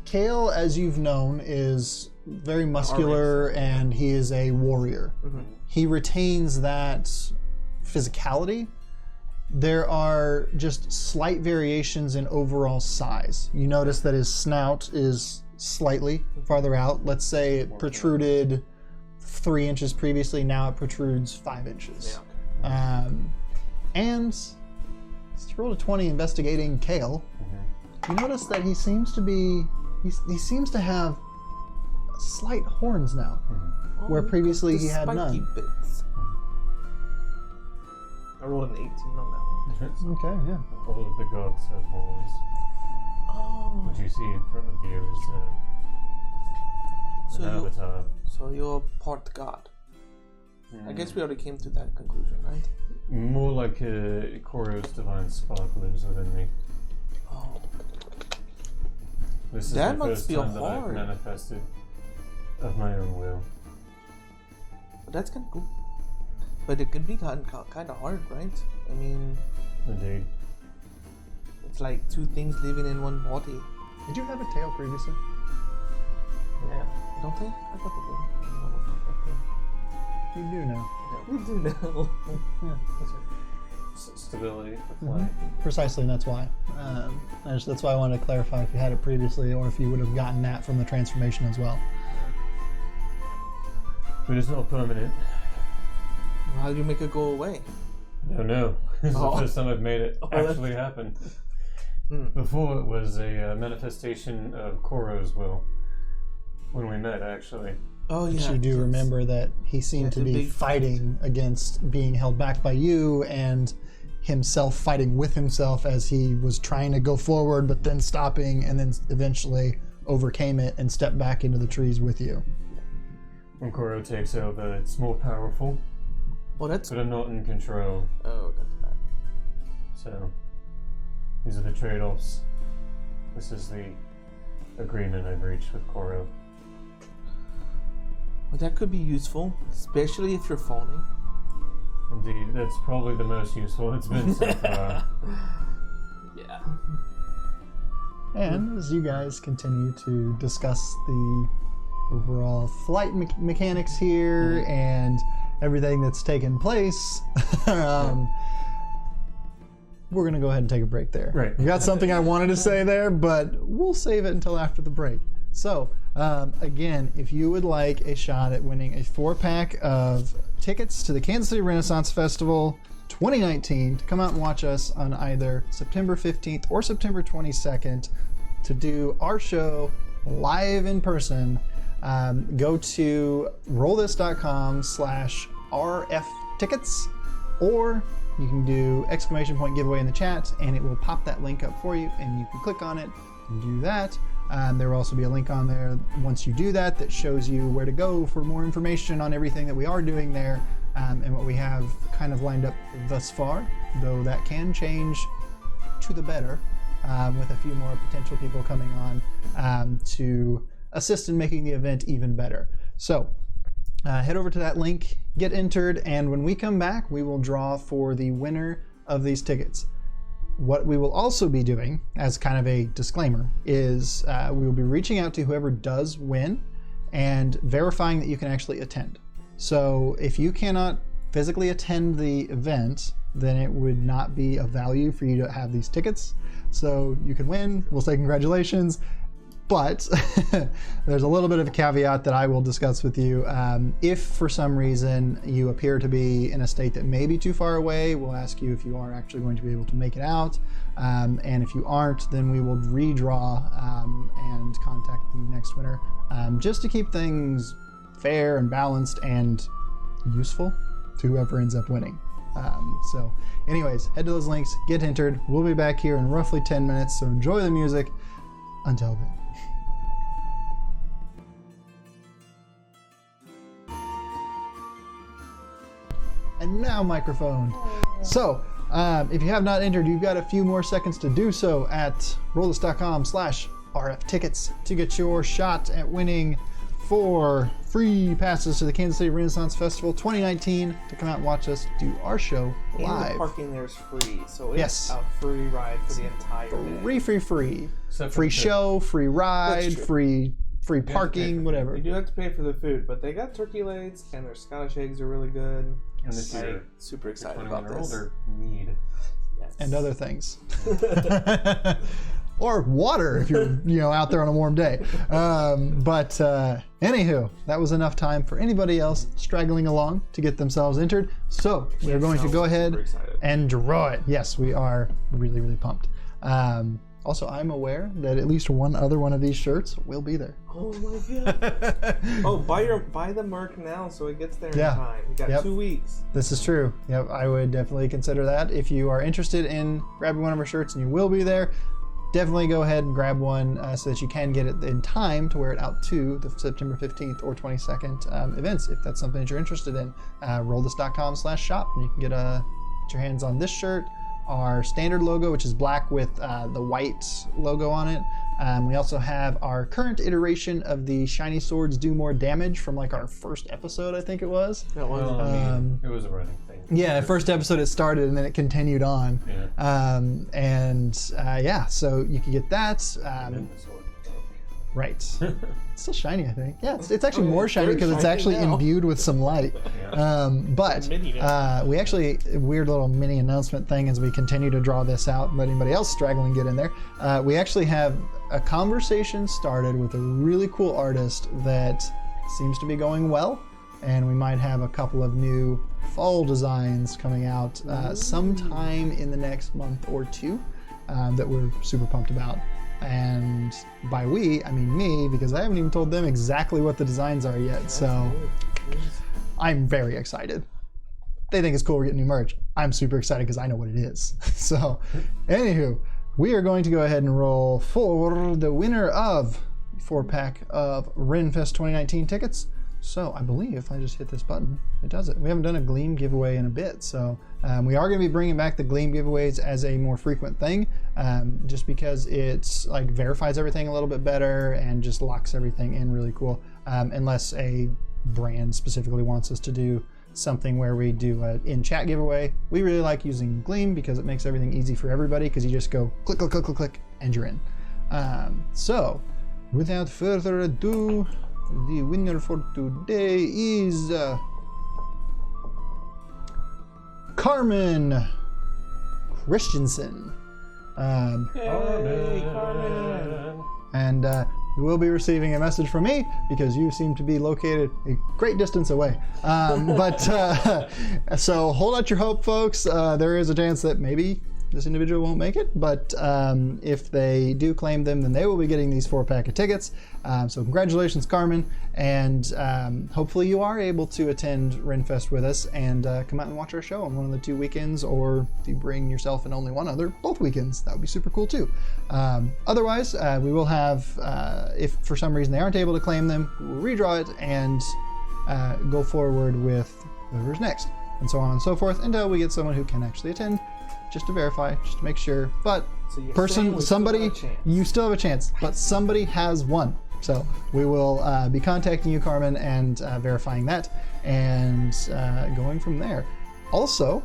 Kale, as you've known, is very muscular and he is a warrior. Mhm. He retains that physicality. There are just slight variations in overall size. You notice that his snout is slightly farther out. Let's say it protruded 3 inches previously, now it protrudes 5 inches. Yeah. And you rolled a 20 investigating Kale. You notice that he seems to be, he seems to have slight horns now, where previously he had spiky none. bits. I rolled an 18 on that one. Okay, yeah. All of the gods have horns. Oh. What you see in front of you is So an you, avatar. so you're part god. I guess we already came to that conclusion, right? More like Koro's divine spark lives within me. Oh. This is That the must first be time that I've hard. manifested of my own will. But that's kind of cool. But it can be kind of hard, right? I mean, Indeed. it's like two things living in one body. Did you have a tail previously? Yeah. Don't they? I thought You do now. they did. We do know. Yeah. Stability for flight. Precisely, and that's why. That's why I wanted to clarify if you had it previously or if you would have gotten that from the transformation as well. But it's not permanent. How do you make it go away? No. This is Oh. the first time I've made it that's- actually happen. Hmm. Before it was a manifestation of Koro's will. When we met, actually. Oh But yeah. you do yes. remember that he seemed Yeah, to the be big fighting against being held back by you and himself fighting with himself as he was trying to go forward but then stopping and then eventually overcame it and stepped back into the trees with you. When Koro takes over, it's more powerful, Oh, that's. but I'm not in control. Oh, that's bad. So, these are the trade-offs. This is the agreement I've reached with Koro. Well, that could be useful, especially if you're falling. Indeed, that's probably the most useful it's been so far. Yeah. And as you guys continue to discuss the overall flight mechanics here and everything that's taken place, we're going to go ahead and take a break there. Right. We got something I wanted to say there, but we'll save it until after the break. So, again, if you would like a shot at winning a 4-pack of tickets to the Kansas City Renaissance Festival 2019 to come out and watch us on either September 15th or September 22nd to do our show live in person, go to RoleThis.com/RFTickets, or you can do !giveaway in the chat, and it will pop that link up for you, and you can click on it and do that. There will also be a link on there once you do that shows you where to go for more information on everything that we are doing there, and what we have kind of lined up thus far, though that can change to the better with a few more potential people coming on to assist in making the event even better. So head over to that link, get entered, and when we come back, we will draw for the winner of these tickets. What we will also be doing, as kind of a disclaimer, is we will be reaching out to whoever does win and verifying that you can actually attend. So if you cannot physically attend the event, then it would not be of value for you to have these tickets. So you can win, we'll say congratulations, but there's a little bit of a caveat that I will discuss with you. If for some reason you appear to be in a state that may be too far away, we'll ask you if you are actually going to be able to make it out. And if you aren't, then we will redraw and contact the next winner, just to keep things fair and balanced and useful to whoever ends up winning. So anyways, head to those links, get entered. We'll be back here in roughly 10 minutes, so enjoy the music. Until then. And now microphone. So if you have not entered, you've got a few more seconds to do so at RoleThis.com/RFTickets to get your shot at winning 4 free passes to the Kansas City Renaissance Festival 2019 to come out and watch us do our show live. And the parking there is free, so it's Yes. a free ride for the entire day. Free. Except for Free the show, free ride, That's true. free have to pay parking, for whatever. You do have to pay for the food, but they got turkey legs and their Scottish eggs are really good. And if I'm you're super excited 21 about or this. older, mead. Yes. And other things. Or water if you're out there on a warm day. Anywho, that was enough time for anybody else straggling along to get themselves entered. So we're going to go ahead Super excited. and draw it. Yes, we are really, really pumped. Also, I'm aware that at least one other one of these shirts will be there. Oh my god! Oh, buy the merch now so it gets there Yeah. in time. You got Yep. 2 weeks. This is true. Yep, I would definitely consider that. If you are interested in grabbing one of our shirts and you will be there, definitely go ahead and grab one so that you can get it in time to wear it out to the September 15th or 22nd events, if that's something that you're interested in. RoleThis.com/shop, and you can get your hands on this shirt, our standard logo, which is black with the white logo on it. We also have our current iteration of the Shiny Swords Do More Damage from like our first episode, I think it was. That one. Well, I mean, it was a running thing. Yeah, first episode it started and then it continued on. Yeah. So you can get that. And the sword. Right. It's still shiny, I think. Yeah, it's actually Oh, more it's shiny very because it's shiny actually now. imbued with some light. But Mini now. we actually, weird little mini announcement thing as we continue to draw this out and let anybody else straggling get in there. We actually have a conversation started with a really cool artist that seems to be going well. And we might have a couple of new fall designs coming out sometime in the next month or two that we're super pumped about. And by we, I mean me, because I haven't even told them exactly what the designs are yet. So I'm very excited. They think it's cool we're getting new merch. I'm super excited because I know what it is. So anywho, we are going to go ahead and roll for the winner of the 4-pack of RenFest 2019 tickets. So I believe if I just hit this button, it does it. We haven't done a Gleam giveaway in a bit, so we are going to be bringing back the Gleam giveaways as a more frequent thing, just because it's like verifies everything a little bit better and just locks everything in really cool. Unless a brand specifically wants us to do something where we do an in-chat giveaway. We really like using Gleam because it makes everything easy for everybody because you just go click, click, click, click, click, and you're in. So without further ado, the winner for today is Carmen Christensen. Hey, Carmen. And you will be receiving a message from me because you seem to be located a great distance away. So hold out your hope, folks. There is a chance that maybe this individual won't make it, but if they do claim them, then they will be getting these 4-pack of tickets. So congratulations, Carmen, and hopefully you are able to attend Renfest with us and come out and watch our show on one of the 2 weekends, or if you bring yourself and only one other, both weekends. That would be super cool too. Otherwise, we will have, if for some reason they aren't able to claim them, we'll redraw it and go forward with whoever's next, and so on and so forth, until we get someone who can actually attend, just to verify, just to make sure. But So somebody, you still have a chance, but somebody has won. So we will be contacting you, Carmen, and verifying that, and going from there. Also,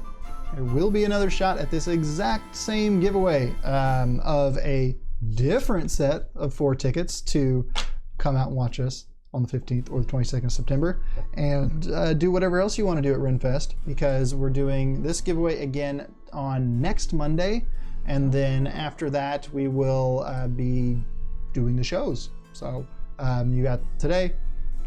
there will be another shot at this exact same giveaway of a different set of 4 tickets to come out and watch us on the 15th or the 22nd of September, and do whatever else you want to do at Renfest, because we're doing this giveaway again on next Monday, and then after that we will be doing the shows. So you got today,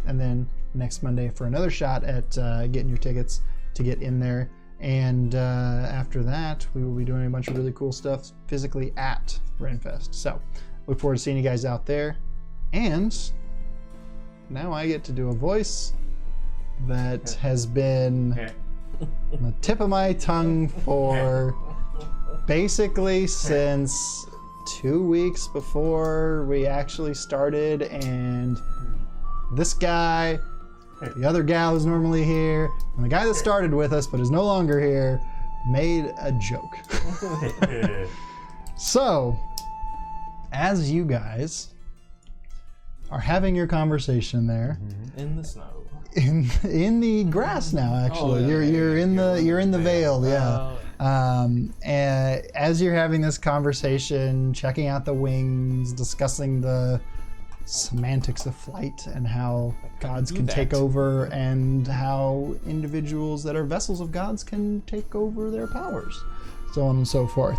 and then next Monday for another shot at getting your tickets to get in there, and after that we will be doing a bunch of really cool stuff physically at Renfest. So look forward to seeing you guys out there, and now I get to do a voice that has been on the tip of my tongue for basically since 2 weeks before we actually started, and this guy, the other gal who's normally here, and the guy that started with us but is no longer here, made a joke. So, as you guys are having your conversation there in the snow, in the grass now, actually. You're in the Vale, yeah. And as you're having this conversation, checking out the wings, discussing the semantics of flight and how gods can take over, and how individuals that are vessels of gods can take over their powers, so on and so forth.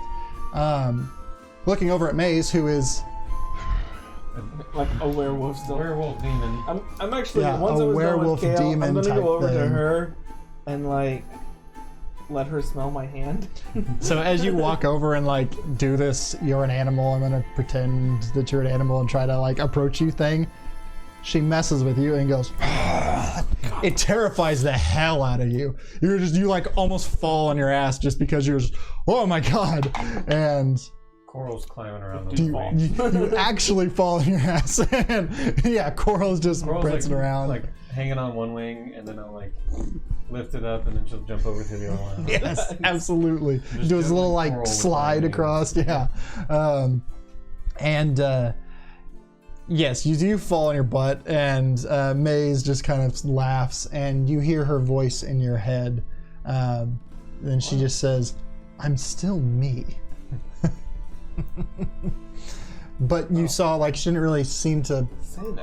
Looking over at Maze, who is like a werewolf still. Werewolf demon. I'm actually Yeah, once a I was done werewolf with Kale, demon I'm gonna type go over to thing. her and like let her smell my hand. So as you walk over and like do this, you're an animal, I'm gonna pretend that you're an animal and try to like approach you thing, she messes with you and goes, it terrifies the hell out of you. You like almost fall on your ass just because you're just, oh my god. And Coral's climbing around you actually fall on your ass, and yeah, Coral's just prancing around, like hanging on one wing, and then I'll like lift it up, and then she'll jump over to the other one. Yes, absolutely. Just Do this little Coral like with slide my across, yeah. Yes, you do fall on your butt, and Maze just kind of laughs, and you hear her voice in your head. Then she just says, "I'm still me." But you saw, like, she didn't really seem to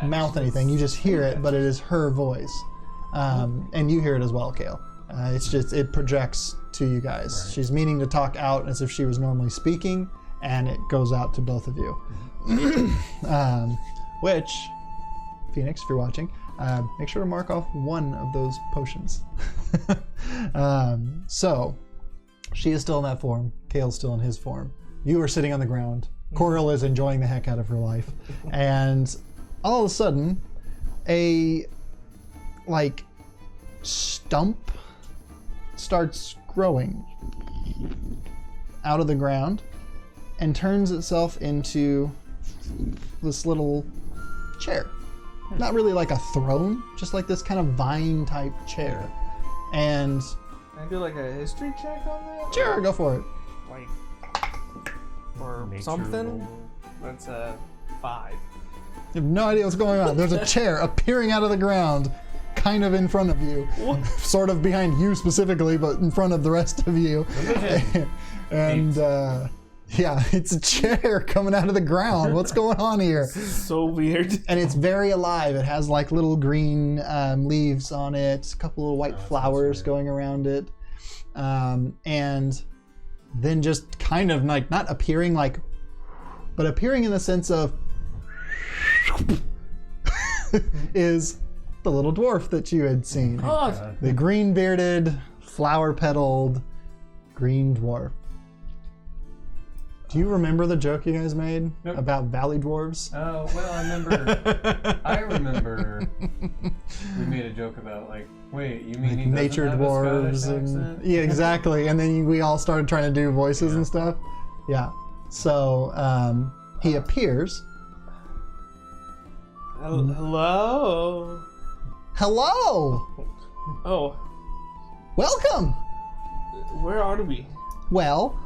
mouth anything. You just hear it, but it is her voice. And you hear it as well, Kale. It's just, it projects to you guys. Right. She's meaning to talk out as if she was normally speaking, and it goes out to both of you. Which, Phoenix, if you're watching, make sure to mark off one of those potions. So, she is still in that form. Kale's still in his form. You are sitting on the ground. Coral is enjoying the heck out of her life. And all of a sudden, a, like, stump starts growing out of the ground and turns itself into this little chair. Not really like a throne, just like this kind of vine type chair. And can I do like a history check on that? Sure, go for it. Like, or Nature something? roll. That's a 5. You have no idea what's going on. There's a chair appearing out of the ground, kind of in front of you. Sort of behind you specifically, but in front of the rest of you. And yeah, it's a chair coming out of the ground. What's going on here? So weird. And it's very alive. It has like little green leaves on it, a couple little white flowers going around it. And then just kind of like, not appearing like, but appearing in the sense of is the little dwarf that you had seen. Oh, The green bearded, flower petaled green dwarf. Do you remember the joke you guys made Nope. about valley dwarves? Oh, well, I remember we made a joke about, like, wait, you mean he Nature doesn't have a dwarves Scottish and accent? yeah, exactly. And then we all started trying to do voices and stuff. Yeah. So he appears. Hello. Hello. Oh, Welcome. where are we? Well,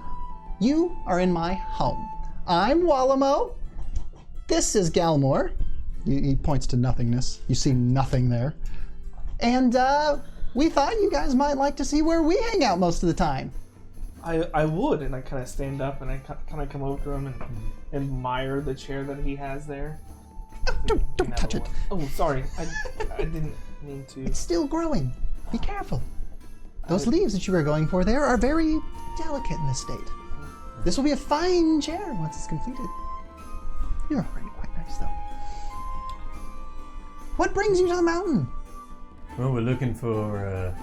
you are in my home. I'm Wallamo. This is Galmore. He points to nothingness. You see nothing there. And we thought you guys might like to see where we hang out most of the time. I would, and I kind of stand up and I kind of come over to him and admire the chair that he has there. Oh, don't touch it. Oh, sorry. I didn't mean to. It's still growing. Be careful. Those leaves that you are going for there are very delicate in this state. This will be a fine chair once it's completed. You're already quite nice, though. What brings you to the mountain? Well, we're looking for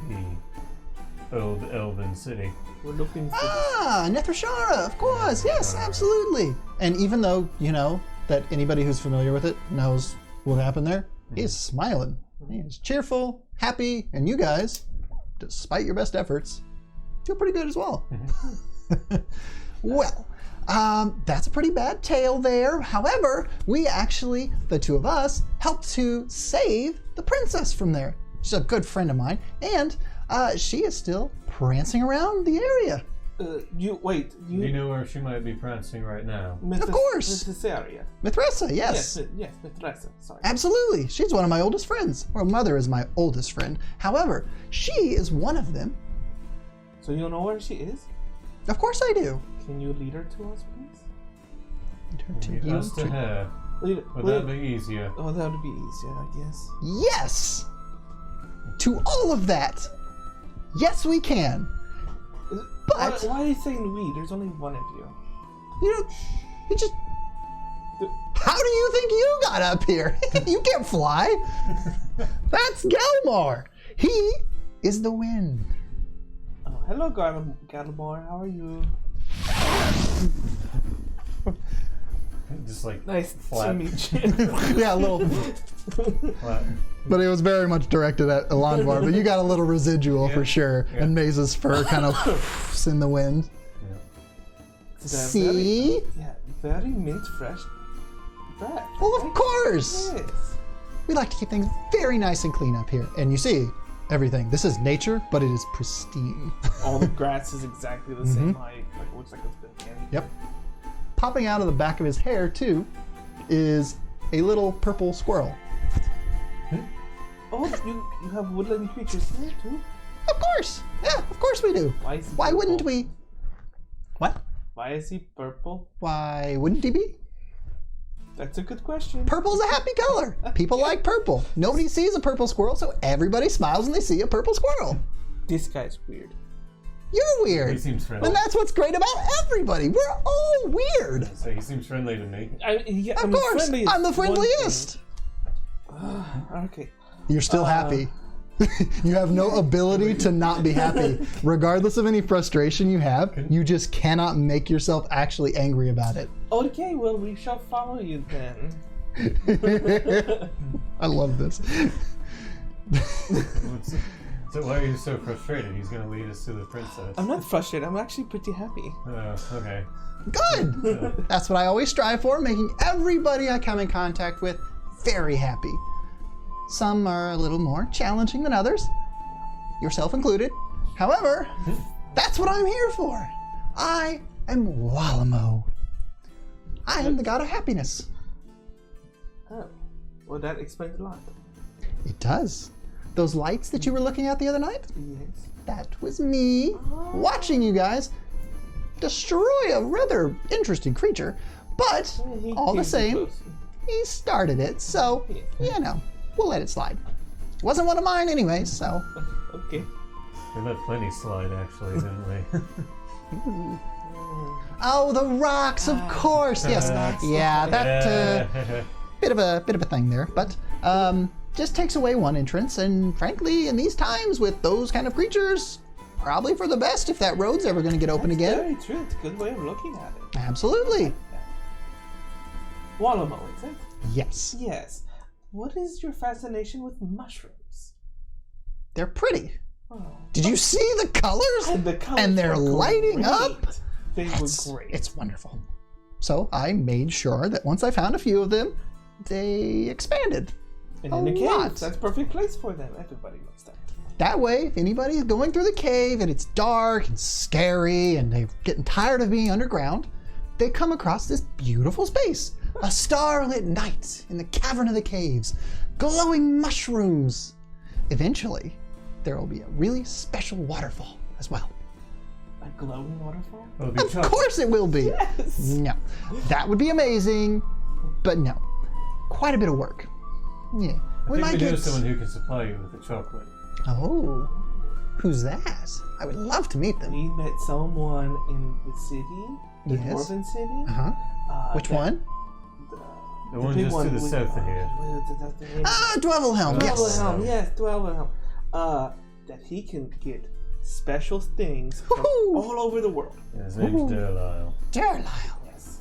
the old elven city. We're looking for. Ah, Nethrashara, of course. Yes, absolutely. And even though, you know, that anybody who's familiar with it knows what happened there, he's smiling. He's cheerful, happy, and you guys, despite your best efforts, feel pretty good as well. Well, that's a pretty bad tale there. However, we actually, the two of us, helped to save the princess from there. She's a good friend of mine, and she is still prancing around the area. You wait. Do you know where she might be prancing right now? Of course. This area. Mithressa, yes. Yes, Mithressa. Sorry. Absolutely. She's one of my oldest friends. Her mother is my oldest friend. However, she is one of them. So you know where she is? Of course I do. Can you lead her to us, please? Lead us to her. Lead, Would that be easier? Oh, that would be easier, I guess. Yes! To all of that. Yes, we can. But Why are you saying we? There's only one of you. you just. How do you think you got up here? You can't fly. That's Galmar. He is the wind. Oh, hello, Gallimore. How are you? Just like Nice flat. to meet you. Yeah, a little. Flat. But it was very much directed at Elandvar. But you got a little residual for sure. Yeah. And Maze's fur kind of in the wind. They're See? Very mint fresh bread. Well, of right? course. Yes. We like to keep things very nice and clean up here. And you see, everything. This is nature, but it is pristine. All the grass is exactly the same height. Like it looks like it's been candy. Yep. Popping out of the back of his hair, too, is a little purple squirrel. Oh, you have woodland creatures here too? Of course. Yeah, of course we do. Why is he Why purple? wouldn't we? What? Why is he purple? Why wouldn't he be? That's a good question. Purple's a happy color. People like purple. Nobody sees a purple squirrel, so everybody smiles when they see a purple squirrel. This guy's weird. You're weird. He seems friendly. And that's what's great about everybody. We're all weird. So he seems friendly to me. Of course. I'm the friendliest. Okay. You're still happy. You have no ability to not be happy. Regardless of any frustration you have, you just cannot make yourself actually angry about it. Okay, well, we shall follow you then. I love this. So why are you so frustrated? He's going to lead us to the princess. I'm not frustrated. I'm actually pretty happy. Okay. Good! That's what I always strive for, making everybody I come in contact with very happy. Some are a little more challenging than others, yourself included. However, that's what I'm here for. I am Wallamo. I am the god of happiness. Oh, well, that explains a lot. It does. Those lights that you were looking at the other night, Yes. that was me watching you guys destroy a rather interesting creature. But He all the came too same, close. he started it, so, you know, we'll let it slide. Wasn't one of mine anyways, so. Okay. We let plenty slide, actually, didn't we? Oh, the rocks, of course. Yes. Yeah, that bit of a thing there, but just takes away one entrance, and frankly, in these times with those kind of creatures, probably for the best if that road's ever going to get open again. Very true. It's a good way of looking at it. Absolutely. Walamo, is it? Yes. Yes. What is your fascination with mushrooms? They're pretty. Oh. Did you see the colors? And the colors And they're were lighting great. up. They It's, were great. it's wonderful. So I made sure that once I found a few of them, they expanded. And a in the cave, lot. that's a perfect place for them. Everybody knows that. That way, if anybody's going through the cave and it's dark and scary and they're getting tired of being underground, they come across this beautiful space. A starlit night in the cavern of the caves, glowing mushrooms. Eventually, there will be a really special waterfall as well. A glowing waterfall? It'll be Of chocolate. course it will be. Yes. No, that would be amazing, but no, quite a bit of work. Yeah, I think we know someone who can supply you with the chocolate. Oh, who's that? I would love to meet them. We met someone in the city, the Yes. Dwarven city. Uh-huh. Which one? The one big just to the with- south of here. That's the name. Ah, Dwevelhelm, yes. Dwevelhelm, yes, Dwevelhelm. That he can get special things from Woohoo! all over the world. Yeah, his name's Ooh. Durlisle. Durlisle. Yes.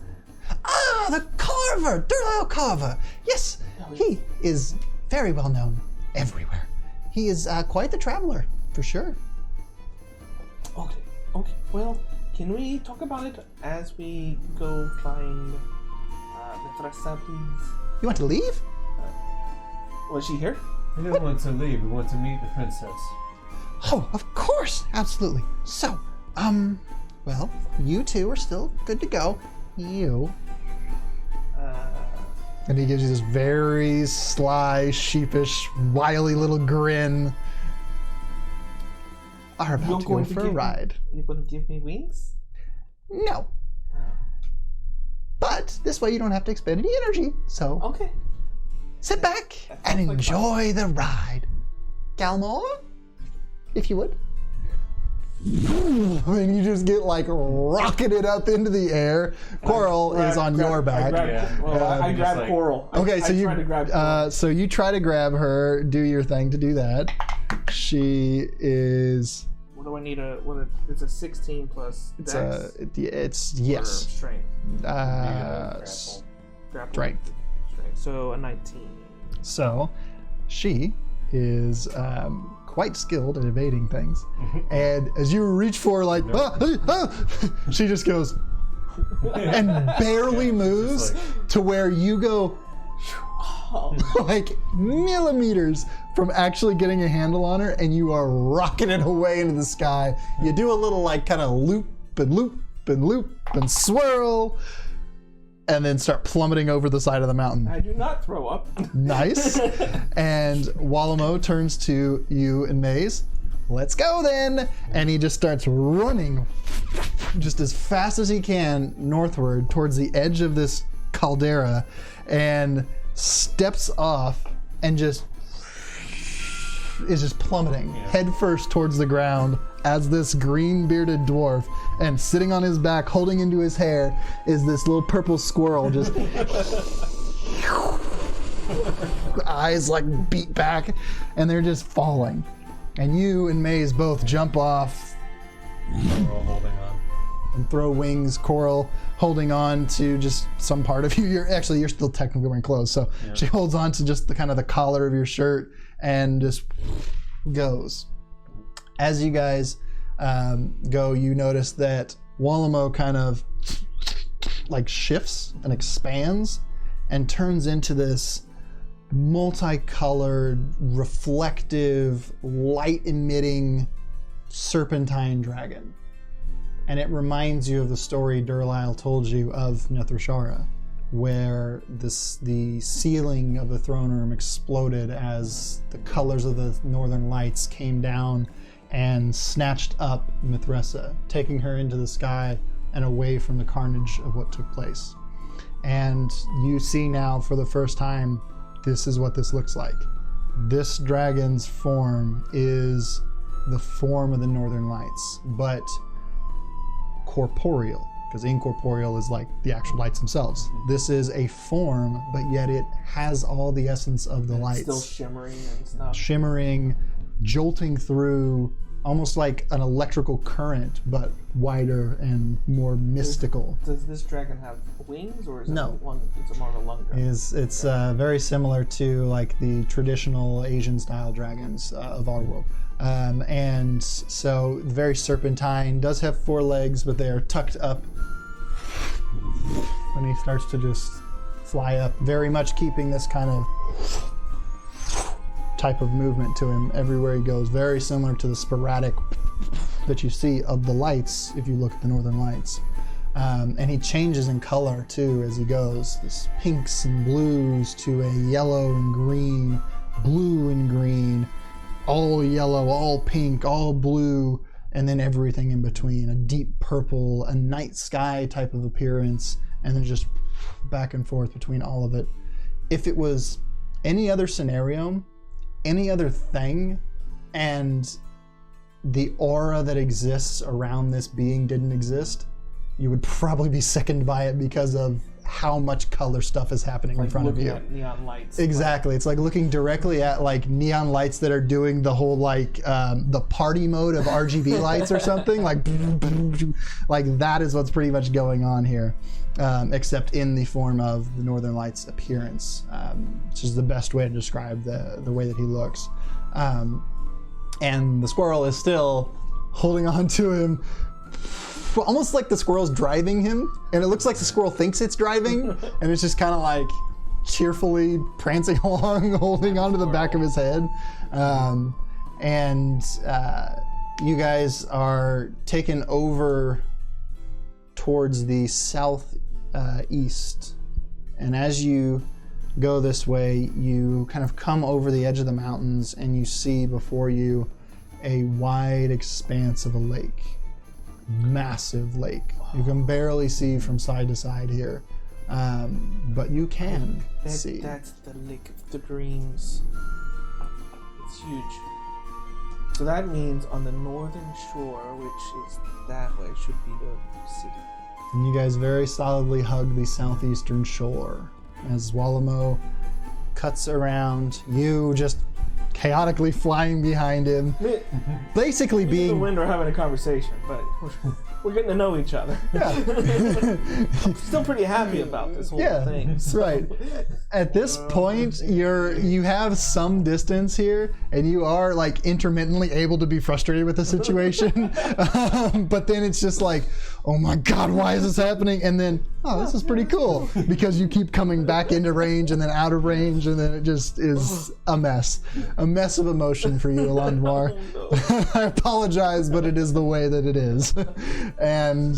Ah, the carver, Durlisle Carver. Yes, he is very well known everywhere. He is quite the traveler, for sure. Okay. Well, can we talk about it as we go find Mitressa, please? You want to leave? Was she here? We don't want to leave. We want to meet the princess. Oh, of course, absolutely. So, well, you two are still good to go. You. And he gives you this very sly, sheepish, wily little grin. Are about to go for a ride. You're going to give me wings? No. But this way you don't have to expend any energy. So Okay. sit back that and sounds like enjoy the ride. Galmor, if you would. And you just get like rocketed up into the air. Coral is on your back. I just grabbed like- Coral. Okay, so I you tried to grab Coral. so you try to grab her. Do your thing to do that. She is. What do I need? It's a 16 plus It's dex it's or yes. strength. Grapple. Strength. Strength. So a 19. So she is quite skilled at evading things, and as you reach for her, like she just goes and barely moves to where you go like millimeters from actually getting a handle on her, and you are rocketing away into the sky. You do a little like kind of loop and loop and loop and swirl, and then start plummeting over the side of the mountain. I do not throw up. Nice. And Walamo turns to you and Maze. Let's go then. And he just starts running just as fast as he can northward towards the edge of this caldera and steps off and just is just plummeting head first towards the ground as this green bearded dwarf, and sitting on his back holding into his hair is this little purple squirrel just eyes like beat back, and they're just falling. And you and Maze both jump off We're all holding on. and throw wings. Coral holding on to just some part of you. You're still technically wearing clothes, so she holds on to just the kind of the collar of your shirt and just goes. As you guys go, you notice that Walamo kind of like shifts and expands and turns into this multicolored, reflective, light-emitting serpentine dragon. And it reminds you of the story Durlisle told you of Nethrashara, where the ceiling of the throne room exploded as the colors of the northern lights came down and snatched up Mithressa, taking her into the sky and away from the carnage of what took place. And you see now for the first time, this is what this looks like. This dragon's form is the form of the northern lights, but corporeal, because incorporeal is like the actual lights themselves. This is a form, but yet it has all the essence of the lights. Still shimmering and stuff. Shimmering, jolting through almost like an electrical current, but wider and more mystical. Does this dragon have wings, or is No. it one? It's more of a lunger. It's very similar to like the traditional Asian style dragons of our world. And so very serpentine, does have 4 legs, but they are tucked up when he starts to just fly up, very much keeping this kind of type of movement to him everywhere he goes, very similar to the sporadic that you see of the lights if you look at the Northern Lights. And he changes in color too as he goes, this pinks and blues to a yellow and green, blue and green, all yellow, all pink, all blue, and then everything in between, a deep purple, a night sky type of appearance, and then just back and forth between all of it. If it was any other scenario, any other thing, and the aura that exists around this being didn't exist, you would probably be sickened by it because of how much color stuff is happening in front of you. At neon lights. Exactly. It's like looking directly at like neon lights that are doing the whole like the party mode of RGB lights or something. Like that is what's pretty much going on here, except in the form of the Northern Lights appearance, which is the best way to describe the way that he looks. And the squirrel is still holding on to him, almost like the squirrel's driving him, and it looks like the squirrel thinks it's driving, and it's just kind of like cheerfully prancing along, holding onto the back of his head. And you guys are taken over towards the south east, and as you go this way, you kind of come over the edge of the mountains, and you see before you a wide expanse of a lake. Massive lake. You can barely see from side to side here, but you can see. That's the Lake of the Dreams. It's huge. So that means on the northern shore, which is that way, should be the city. And you guys very solidly hug the southeastern shore as Wallamo cuts around, you just chaotically flying behind him, basically Me being and the wind are having a conversation, but we're getting to know each other. Yeah. I'm still pretty happy about this whole thing. So. Right. At this point, you have some distance here, and you are like intermittently able to be frustrated with the situation. But then it's just like, oh my God, why is this happening? And then, oh, this is pretty cool, because you keep coming back into range and then out of range, and then it just is a mess of emotion for you, Alandwar. Oh, no. I apologize, but it is the way that it is. And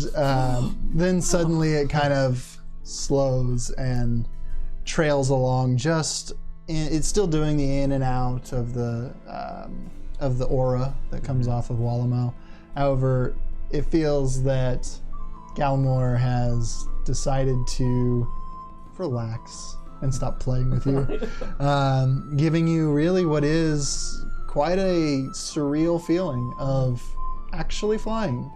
then suddenly it kind of slows and trails along. It's still doing the in and out of the aura that comes off of Wallamo. However, it feels that Galmor has decided to relax and stop playing with you, giving you really what is quite a surreal feeling of actually flying.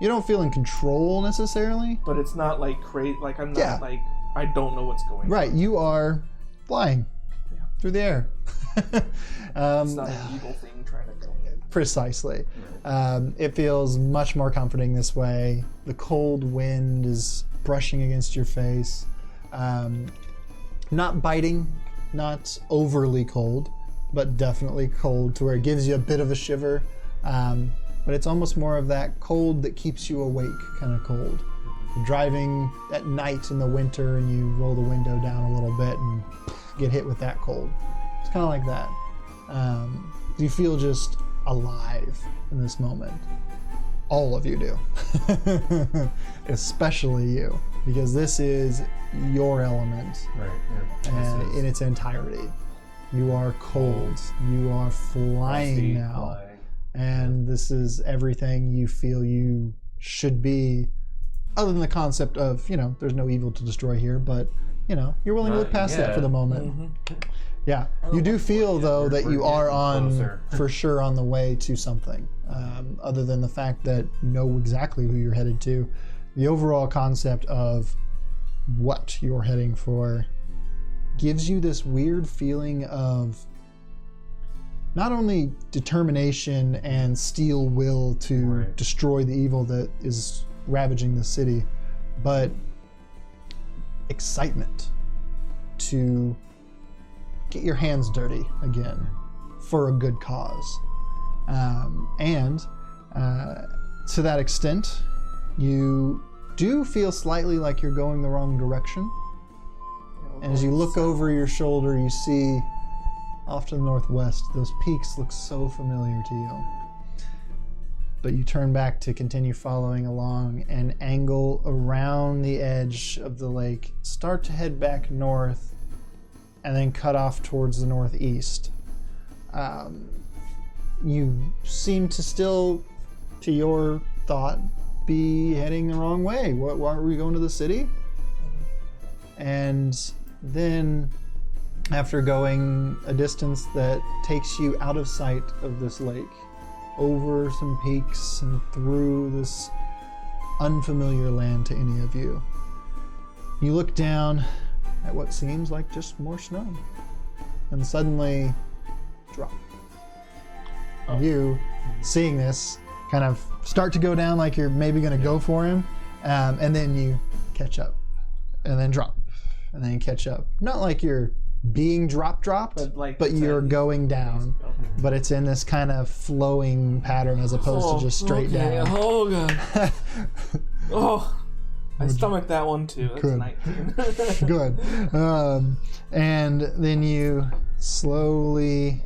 You don't feel in control necessarily. But it's not like crazy. Like I'm not like I don't know what's going on. Right, you are flying through the air. It's not an evil thing trying to go. Precisely. It feels much more comforting this way. The cold wind is brushing against your face. Not biting, not overly cold, but definitely cold to where it gives you a bit of a shiver. But it's almost more of that cold that keeps you awake kind of cold. You're driving at night in the winter and you roll the window down a little bit and get hit with that cold. It's kind of like that. You feel just alive in this moment. All of you do. Especially you, because this is your element. Right, yeah. And in its entirety. You are cold. You are flying now. And this is everything you feel you should be, other than the concept of, there's no evil to destroy here, but, you're willing to look past that for the moment. Mm-hmm. Yeah. You do feel, though, that you are for sure on the way to something, other than the fact that you know exactly who you're headed to. The overall concept of what you're heading for gives you this weird feeling of not only determination and steel will to Right. destroy the evil that is ravaging the city, but excitement to get your hands dirty again for a good cause. And to that extent, you do feel slightly like you're going the wrong direction. And as you look over your shoulder, you see off to the northwest, those peaks look so familiar to you. But you turn back to continue following along and angle around the edge of the lake, start to head back north, and then cut off towards the northeast. You seem to still, to your thought, be heading the wrong way. Why are we going to the city? And then, after going a distance that takes you out of sight of this lake, over some peaks and through this unfamiliar land to any of you, you look down at what seems like just more snow, and suddenly drop. You, seeing this, kind of start to go down like you're maybe going to go for him, and then you catch up, and then drop, and then catch up. Not like you're being dropped, but you're going down. But it's in this kind of flowing pattern as opposed to just straight down. Oh god. Oh, I stomached that one too. That's Good. 19. Good. And then you slowly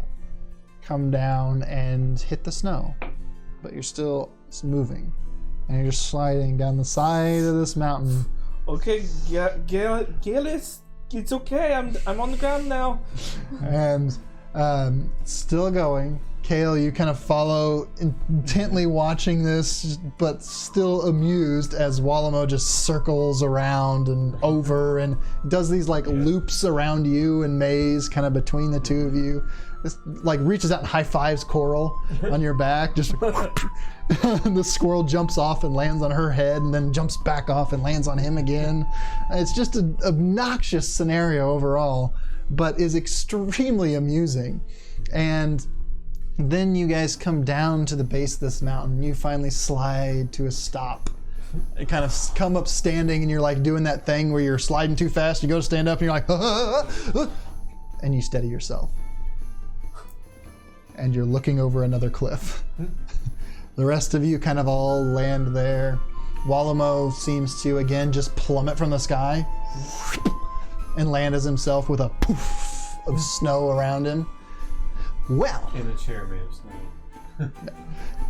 come down and hit the snow, but you're still moving, and you're just sliding down the side of this mountain. Okay, Gillis, it's okay. I'm on the ground now. And still going. Kale, you kind of follow, intently watching this, but still amused as Wallamo just circles around and over and does these like loops around you and Maze kind of between the two of you. This like reaches out and high fives Coral on your back. Just the squirrel jumps off and lands on her head and then jumps back off and lands on him again. It's just an obnoxious scenario overall, but is extremely amusing. And then you guys come down to the base of this mountain. You finally slide to a stop. You kind of come up standing, and you're like doing that thing where you're sliding too fast. You go to stand up, and you're like, and you steady yourself. And you're looking over another cliff. The rest of you kind of all land there. Wallamo seems to, again, just plummet from the sky and land as himself with a poof of snow around him. Well, In a chair made of snow.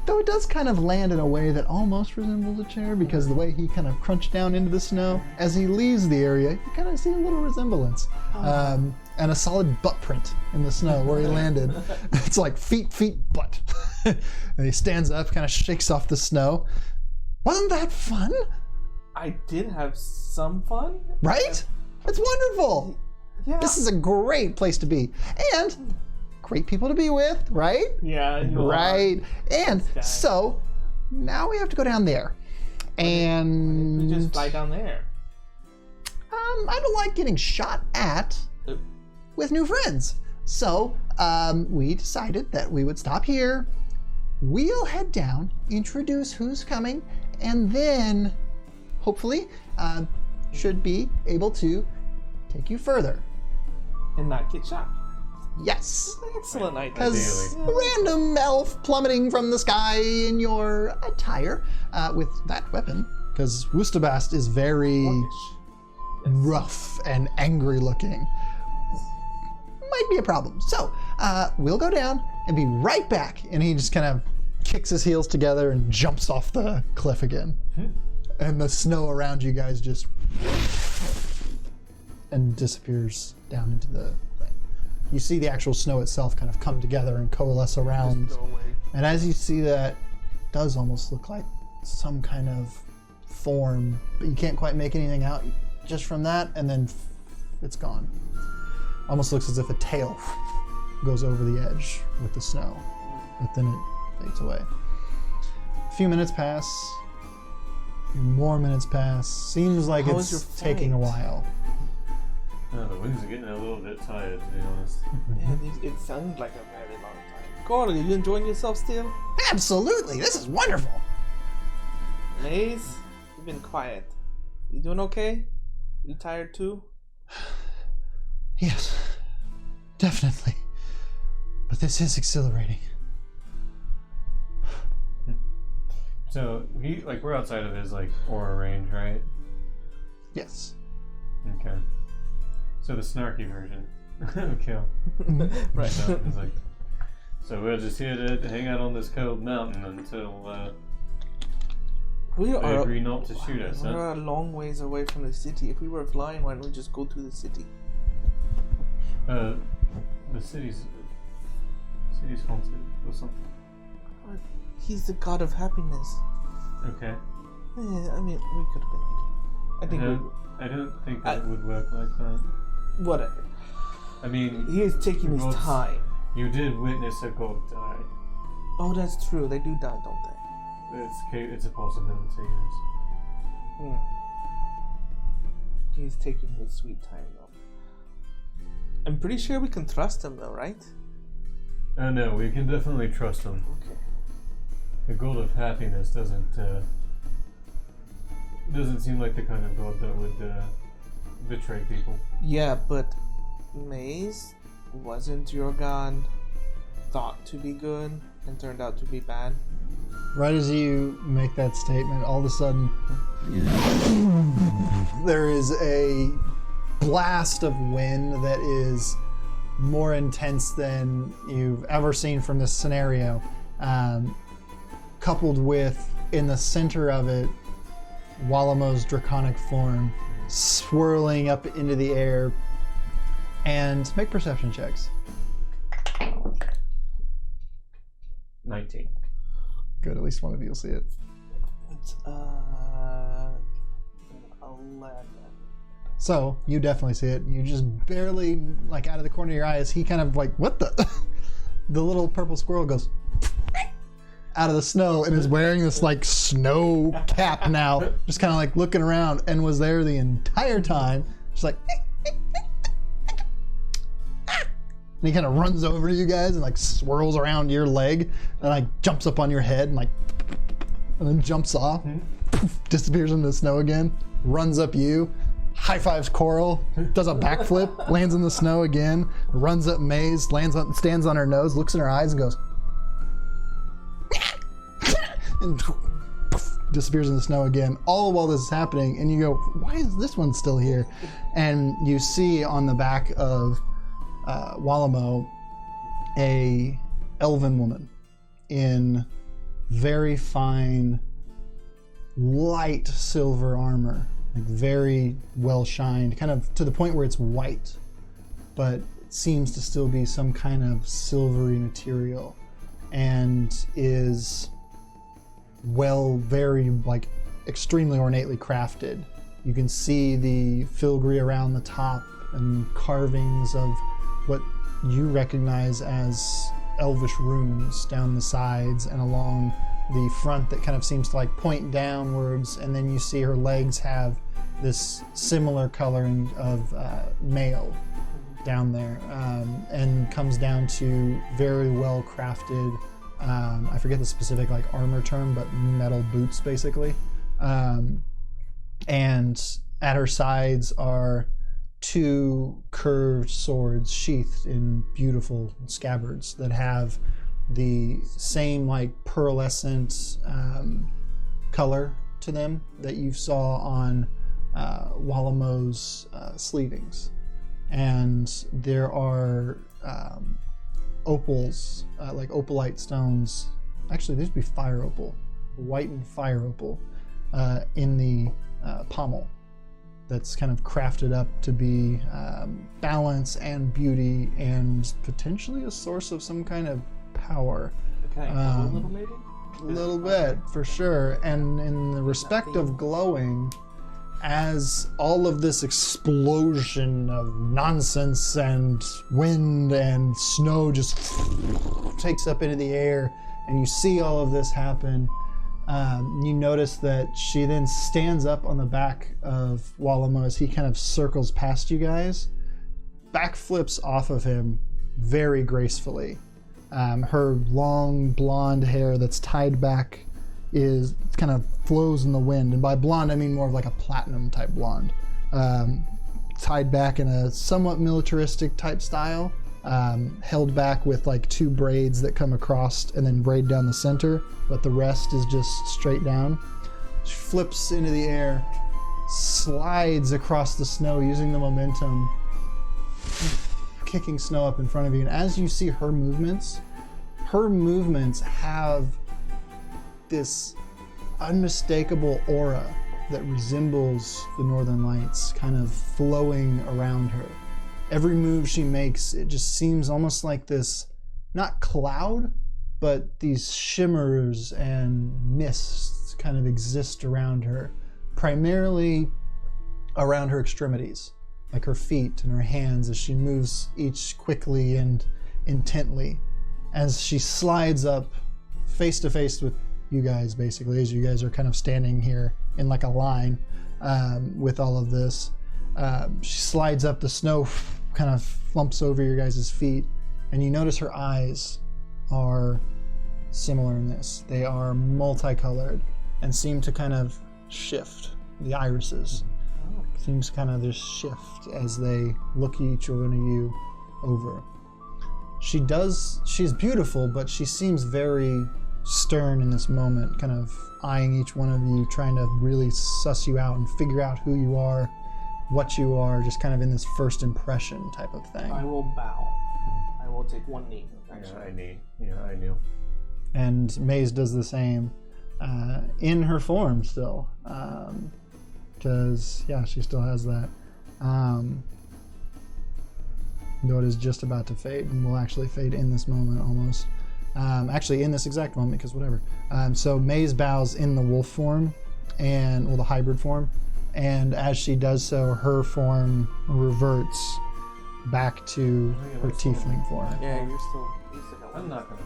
though it does kind of land in a way that almost resembles a chair, because the way he kind of crunched down into the snow, as he leaves the area, you kind of see a little resemblance. And a solid butt print in the snow where he landed. It's like feet, butt. And he stands up, kind of shakes off the snow. Wasn't that fun? I did have some fun. Right? It's wonderful. Yeah. This is a great place to be. And great people to be with, right? Yeah. You Right. And guy. so now we have to go down there. And We just fly down there. I don't like getting shot at with new friends. So we decided that we would stop here. We'll head down, introduce who's coming, and then hopefully should be able to take you further. And not get shot. Yes. Excellent idea. Because Ideally. a random elf plummeting from the sky in your attire with that weapon, because Wustabast is very rough and angry looking, might be a problem. So we'll go down and be right back. And he just kind of kicks his heels together and jumps off the cliff again. And the snow around you guys just and disappears down into the thing. You see the actual snow itself kind of come together and coalesce around. Just go away. And as you see that, it does almost look like some kind of form, but you can't quite make anything out just from that, and then it's gone. Almost looks as if a tail goes over the edge with the snow, but then it fades away. A few minutes pass, a few more minutes pass. Seems like How was your it's taking a flight? while. No, the wings are getting a little bit tired, to be honest. Man, it sounded like a very long time. Squirrel, are you enjoying yourself still? Absolutely, this is wonderful. Maze, you've been quiet. You doing okay? You tired too? Yes, definitely. But this is exhilarating. So we're outside of his aura range, right? Yes. Okay. So the snarky version. Okay. Right. So, it's like, so we're just here to hang out on this cold mountain until We they are agree not to shoot us, huh? we're a long ways away from the city. If we were flying, why don't we just go to the city? The city's haunted or something. He's the god of happiness. Okay. Yeah, I mean, we could have been. I think I don't think that would work like that. whatever. I mean, He is taking his gods- time. You did witness a god die. Oh, that's true. They do die, don't they? It's a possibility, yes. Hmm. He's taking his sweet time, though. I'm pretty sure we can trust him, though, right? Oh no, we can definitely trust him. Okay. The god of happiness doesn't seem like the kind of god that would betray people. Yeah, but Maze, wasn't your god thought to be good and turned out to be bad? Right as you make that statement, all of a sudden, there is a blast of wind that is more intense than you've ever seen from this scenario. Coupled with, in the center of it, Walamo's draconic form swirling up into the air. And make perception checks. 19. Good, at least one of you will see it. It's 11. So, you definitely see it. You just barely, out of the corner of your eyes, he kind of what the? The little purple squirrel goes out of the snow and is wearing this, snow cap now. Just kind of, looking around, and was there the entire time. Just and he kind of runs over to you guys and, swirls around your leg and, jumps up on your head and, then jumps off, disappears into the snow again, runs up you, high fives Coral, does a backflip, lands in the snow again, runs up Maze, stands on her nose, looks in her eyes and goes, and disappears in the snow again, all while this is happening. And you go, why is this one still here? And you see on the back of Walamo a elven woman in very fine light silver armor, very well shined, kind of to the point where it's white, but it seems to still be some kind of silvery material, and is very extremely ornately crafted. You can see the filigree around the top and carvings of what you recognize as elvish runes down the sides and along the front that kind of seems to point downwards, and then you see her legs have this similar coloring of mail down there, and comes down to very well crafted, I forget the specific armor term, but metal boots basically. And at her sides are two curved swords sheathed in beautiful scabbards that have the same pearlescent color to them that you saw on Walamo's sleevings. And there are opals, opalite stones. Actually, these would be fire opal, whitened fire opal, in the pommel. That's kind of crafted up to be balance and beauty and potentially a source of some kind of power. Okay, a little maybe? A little bit, for sure. And in the respect of glowing, as all of this explosion of nonsense and wind and snow just takes up into the air, and you see all of this happen, you notice that she then stands up on the back of Walamo as he kind of circles past you guys, backflips off of him very gracefully, Her long blonde hair that's tied back is kind of flows in the wind, and by blonde I mean more of like a platinum type blonde, tied back in a somewhat militaristic type style, held back with like 2 braids that come across and then braid down the center, but the rest is just straight down. She flips into the air, slides across the snow using the momentum, kicking snow up in front of you. And as you see her movements have this unmistakable aura that resembles the Northern Lights kind of flowing around her. Every move she makes, it just seems almost like this, not cloud, but these shimmers and mists kind of exist around her, primarily around her extremities, like her feet and her hands as she moves each quickly and intently. As she slides up face to face with you guys, basically, as you guys are kind of standing here in like a line with all of this. She slides up, the snow kind of flumps over your guys' feet, and you notice her eyes are similar in this. They are multicolored and seem to kind of shift. The irises seems to kind of just shift as they look each one of you over. She's beautiful, but she seems very stern in this moment, kind of eyeing each one of you, trying to really suss you out and figure out who you are, what you are, just kind of in this first impression type of thing. I will bow. I will take 1 knee. Actually. I knew. And Maze does the same in her form still, because she still has that. Though it is just about to fade, and will actually fade in this moment almost. Actually, in this exact moment, because whatever. So Maze bows in the wolf form, the hybrid form, and as she does so, her form reverts back to her tiefling form. Yeah, you're still I'm not gonna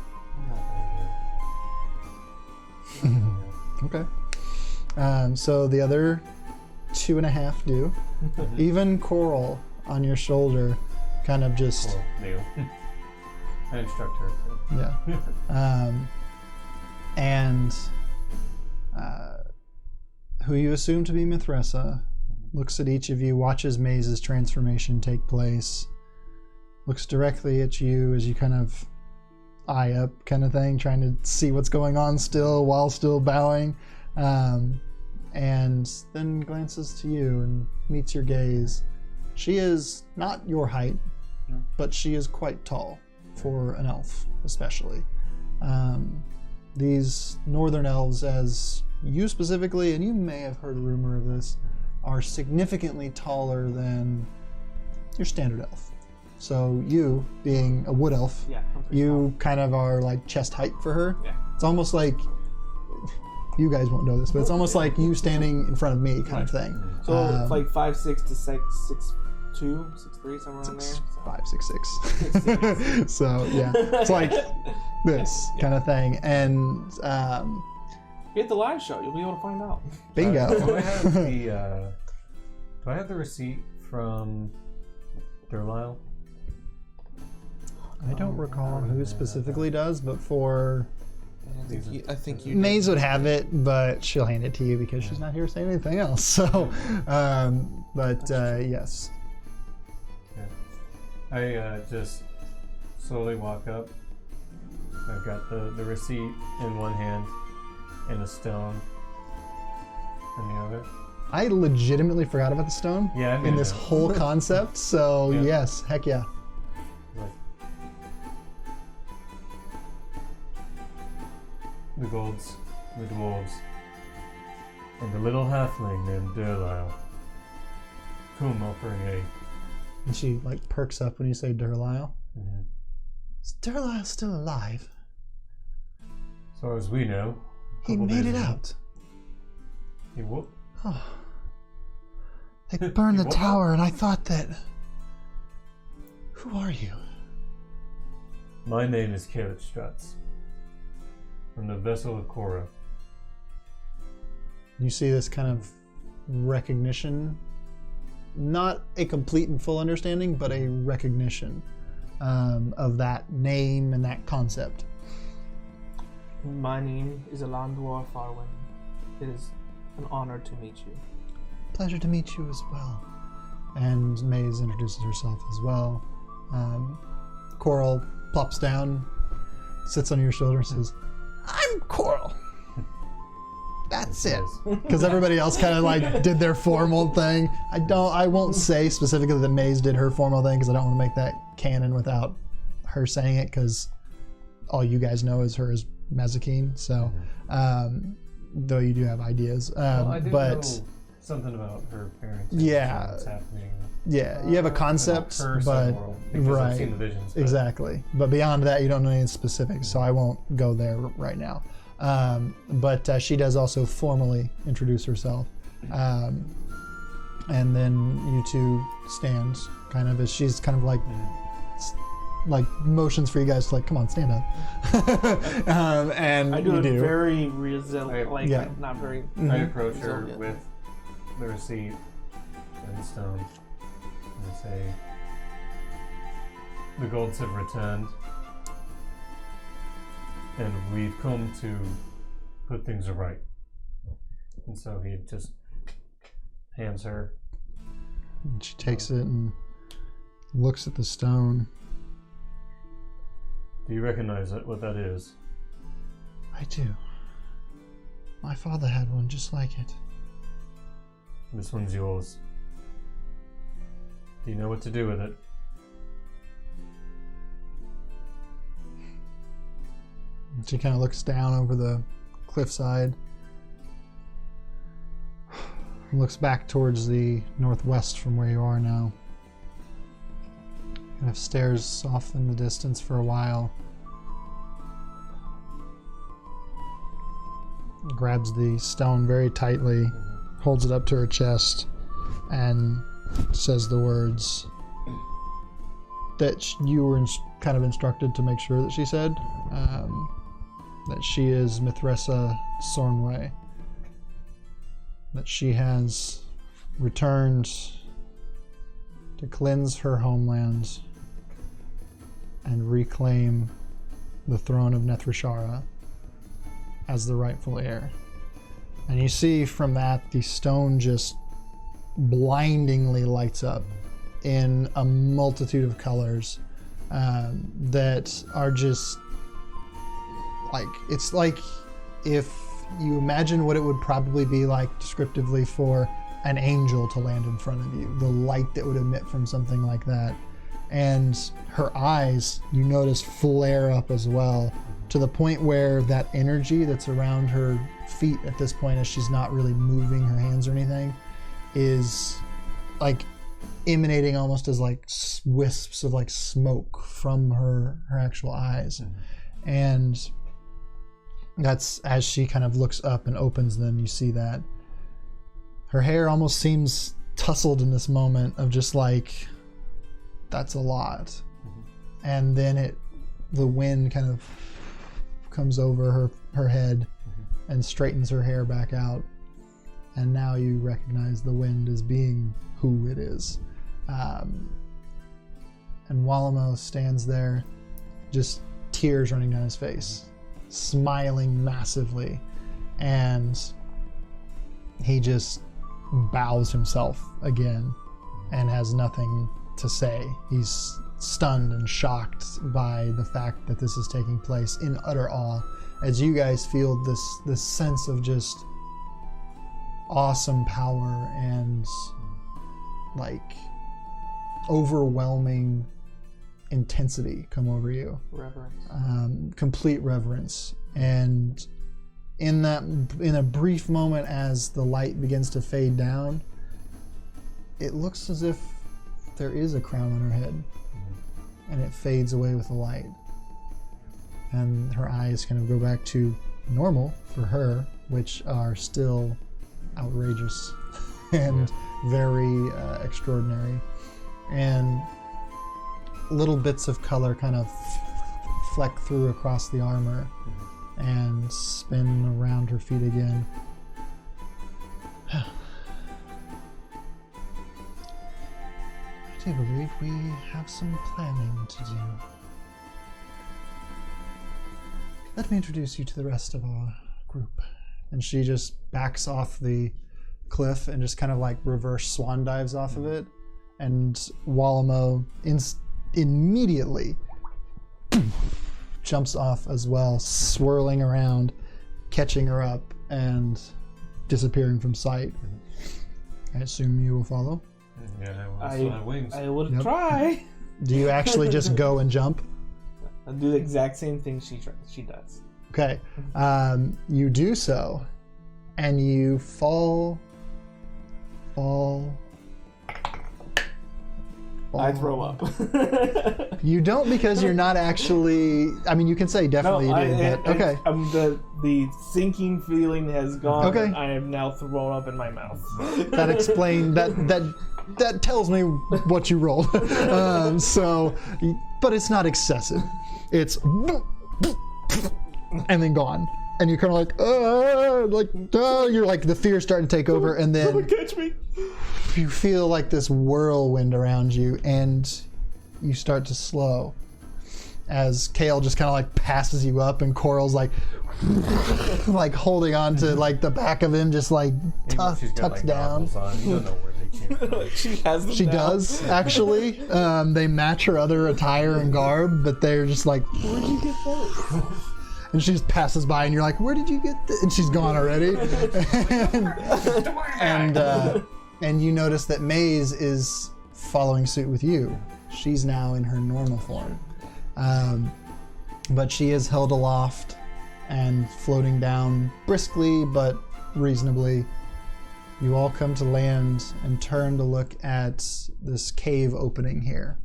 Okay. So the other 2.5 do. Even Coral on your shoulder kind of just... Coral, Neil. I instruct her too. Yeah. And who you assume to be Mithressa looks at each of you, watches Maze's transformation take place, looks directly at you as you kind of eye up kind of thing, trying to see what's going on still while still bowing, and then glances to you and meets your gaze. She is not your height, but she is quite tall for an elf, especially. These northern elves, as you specifically, and you may have heard a rumor of this, are significantly taller than your standard elf. So you, being a wood elf, you kind of are like chest height for her. Yeah. It's almost like, you guys won't know this, but it's almost like you standing in front of me kind of thing. So it's like 5'6" to 6'2", 6'3", somewhere around there. 5, 6, 6. So yeah, it's like this kind of thing. And get the live show, you'll be able to find out. Bingo. Do I have the receipt from Durlisle? I don't recall who specifically does, but for... I think you Maze would have it, but she'll hand it to you because she's not here saying anything else. So, yes. I just slowly walk up. I've got the receipt in one hand and a stone in the other. I legitimately forgot about the stone in this whole concept. So yes, heck yeah. The golds, the dwarves, and the little halfling named Durlisle. Come offering aid. And she like perks up when you say Durlisle. Mm-hmm. Is Durlisle still alive? As far as we know. He made it out. He what? Oh. They burned the tower, and I thought that... Who are you? My name is Carrot Struts. From the vessel of Korra. You see this kind of recognition, not a complete and full understanding, but a recognition of that name and that concept. My name is Alandwar Farwin. It is an honor to meet you. Pleasure to meet you as well. And Maze introduces herself as well. Coral plops down, sits on your shoulder, and says, "I'm Coral." That's it. Because everybody else kind of like did their formal thing. I won't say specifically that Maze did her formal thing because I don't want to make that canon without her saying it, because all you guys know is her as Mazikeen. So, though you do have ideas. I do but know something about her parents. Yeah. What's happening. Yeah, you have a concept, Her but subworld, because I've seen the visions. But exactly. But beyond that, you don't know any specifics, so I won't go there right now. But she does also formally introduce herself, and then you two stand kind of as she's kind of like motions for you guys to like, come on, stand up. And I do you it do. very resilient, like not very. I approach her resilient. with the receipt and the stone, and I say, "The golds have returned, and we've come to put things right." And so he just hands her. And she takes it and looks at the stone. Do you recognize it, what that is? I do. My father had one just like it. This one's yours. Do you know what to do with it? And she kind of looks down over the cliffside, and looks back towards the northwest from where you are now. Kind of stares off in the distance for a while. Grabs the stone very tightly, holds it up to her chest, and says the words that you were kind of instructed to make sure that she said. That she is Mithressa Sornway. That she has returned to cleanse her homeland and reclaim the throne of Nethrashara as the rightful heir. And you see from that the stone just blindingly lights up in a multitude of colors that are just like, it's like if you imagine what it would probably be like descriptively for an angel to land in front of you, the light that would emit from something like that. And her eyes, you notice, flare up as well, to the point where that energy that's around her feet at this point, as she's not really moving her hands or anything, is like emanating almost as like wisps of like smoke from her actual eyes. And that's as she kind of looks up and opens them, you see that her hair almost seems tousled in this moment of just like, that's a lot. And then the wind kind of comes over her head and straightens her hair back out. And now you recognize the wind as being who it is. And Wallamo stands there, just tears running down his face, smiling massively. And he just bows himself again and has nothing to say. He's stunned and shocked by the fact that this is taking place, in utter awe, as you guys feel this sense of just awesome power and like overwhelming intensity come over you. Reverence. Complete reverence. And in a brief moment, as the light begins to fade down, it looks as if there is a crown on her head, and it fades away with the light. And her eyes kind of go back to normal for her, which are still outrageous and very extraordinary. And little bits of color kind of fleck through across the armor and spin around her feet again. I I do believe we have some planning to do. Let me introduce you to the rest of our group. And she just backs off the cliff and just kind of like reverse swan dives off of it. And Wallamo immediately jumps off as well, swirling around, catching her up, and disappearing from sight. I assume you will follow? Yeah, I will fly wings. I will try. Do you actually just go and jump? I'll do the exact same thing she does. Okay. You do so, and you fall. I throw up. You don't because you're not actually. I mean, you can say definitely you did, but okay. The sinking feeling has gone. Okay. And I am now thrown up in my mouth. That explains that tells me what you rolled. But it's not excessive. It's and then gone, and you're kind of you're like the fear's starting to take over, and then Someone catch me. you feel like this whirlwind around you, and you start to slow as Kale just kind of like passes you up, and Coral's like like holding on to like the back of him, just like tucks down. On. You don't know where they came from. She has them She now. does actually. They match her other attire and garb, but they're just like. Where'd you get those? And she just passes by, and you're like, "Where did you get this?" And she's gone already. And you notice that Maze is following suit with you. She's now in her normal form, but she is held aloft and floating down briskly but reasonably. You all come to land and turn to look at this cave opening here.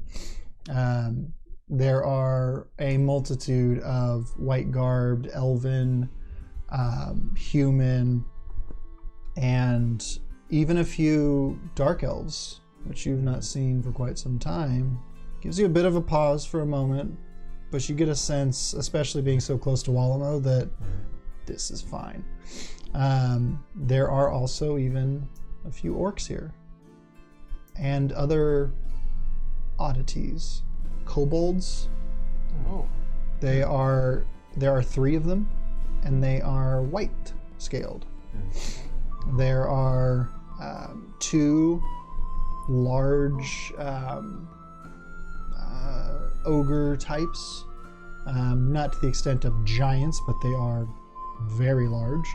There are a multitude of white-garbed, elven, human, and even a few dark elves, which you've not seen for quite some time. Gives you a bit of a pause for a moment, but you get a sense, especially being so close to Wallamo, that this is fine. There are also even a few orcs here, and other oddities. Kobolds. Oh. There are 3 of them, and they are white scaled. There are 2 large ogre types, not to the extent of giants, but they are very large.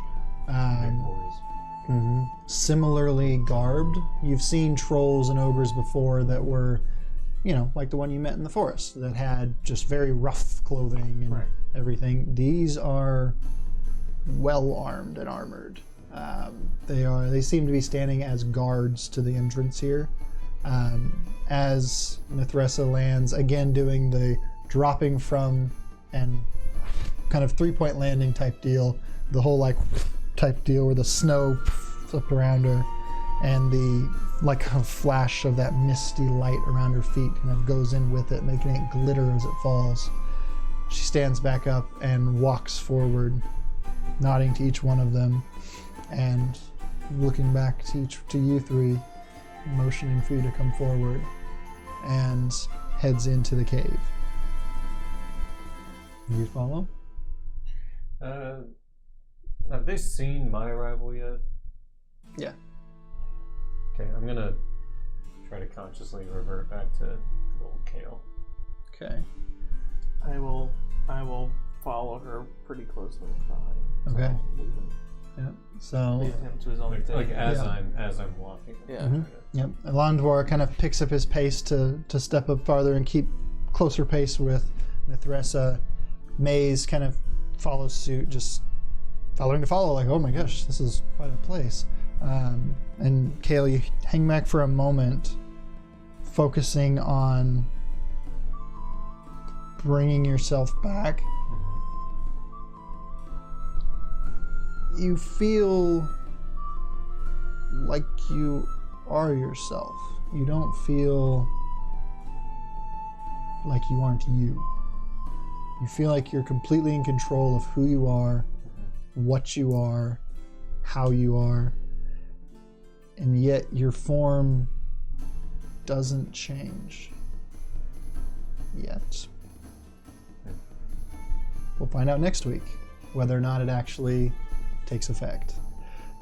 Big boys. Similarly garbed. You've seen trolls and ogres before that were, like the one you met in the forest that had just very rough clothing and everything. These are well armed and armored. They seem to be standing as guards to the entrance here. As Mithressa lands, again doing the dropping from and kind of 3-point landing type deal, the whole type deal where the snow flipped around her, and the a flash of that misty light around her feet kind of goes in with it, making it glitter as it falls. She stands back up and walks forward, nodding to each one of them, and looking back to you 3, motioning for you to come forward, and heads into the cave. You follow? Have they seen my arrival yet? Yeah. Okay, I'm gonna try to consciously revert back to good old Kale. Okay. I will follow her pretty closely behind. Okay. Leave So. him to his own thing. Like as I'm walking. Yeah. Yep. Elandor kind of picks up his pace to step up farther and keep closer pace with Mithressa. Maze kind of follows suit, just following to follow, like, oh my gosh, this is quite a place. And Kale, you hang back for a moment, focusing on bringing yourself back. You feel like you are yourself. You don't feel like you aren't you. You feel like you're completely in control of who you are, what you are, how you are, and yet your form doesn't change yet. We'll find out next week whether or not it actually takes effect.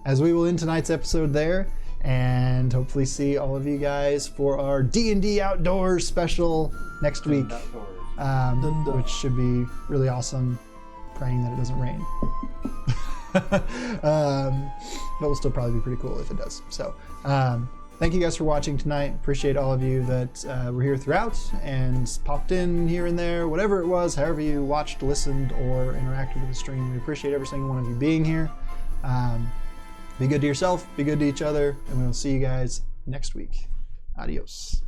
As we will end tonight's episode there, and hopefully see all of you guys for our D&D Outdoors special next week, which should be really awesome, praying that it doesn't rain. But will still probably be pretty cool if it does. So thank you guys for watching tonight. Appreciate all of you that were here throughout and popped in here and there, whatever it was, however you watched, listened, or interacted with the stream. We appreciate every single one of you being here. Be good to yourself, be good to each other, and we will see you guys next week. Adios.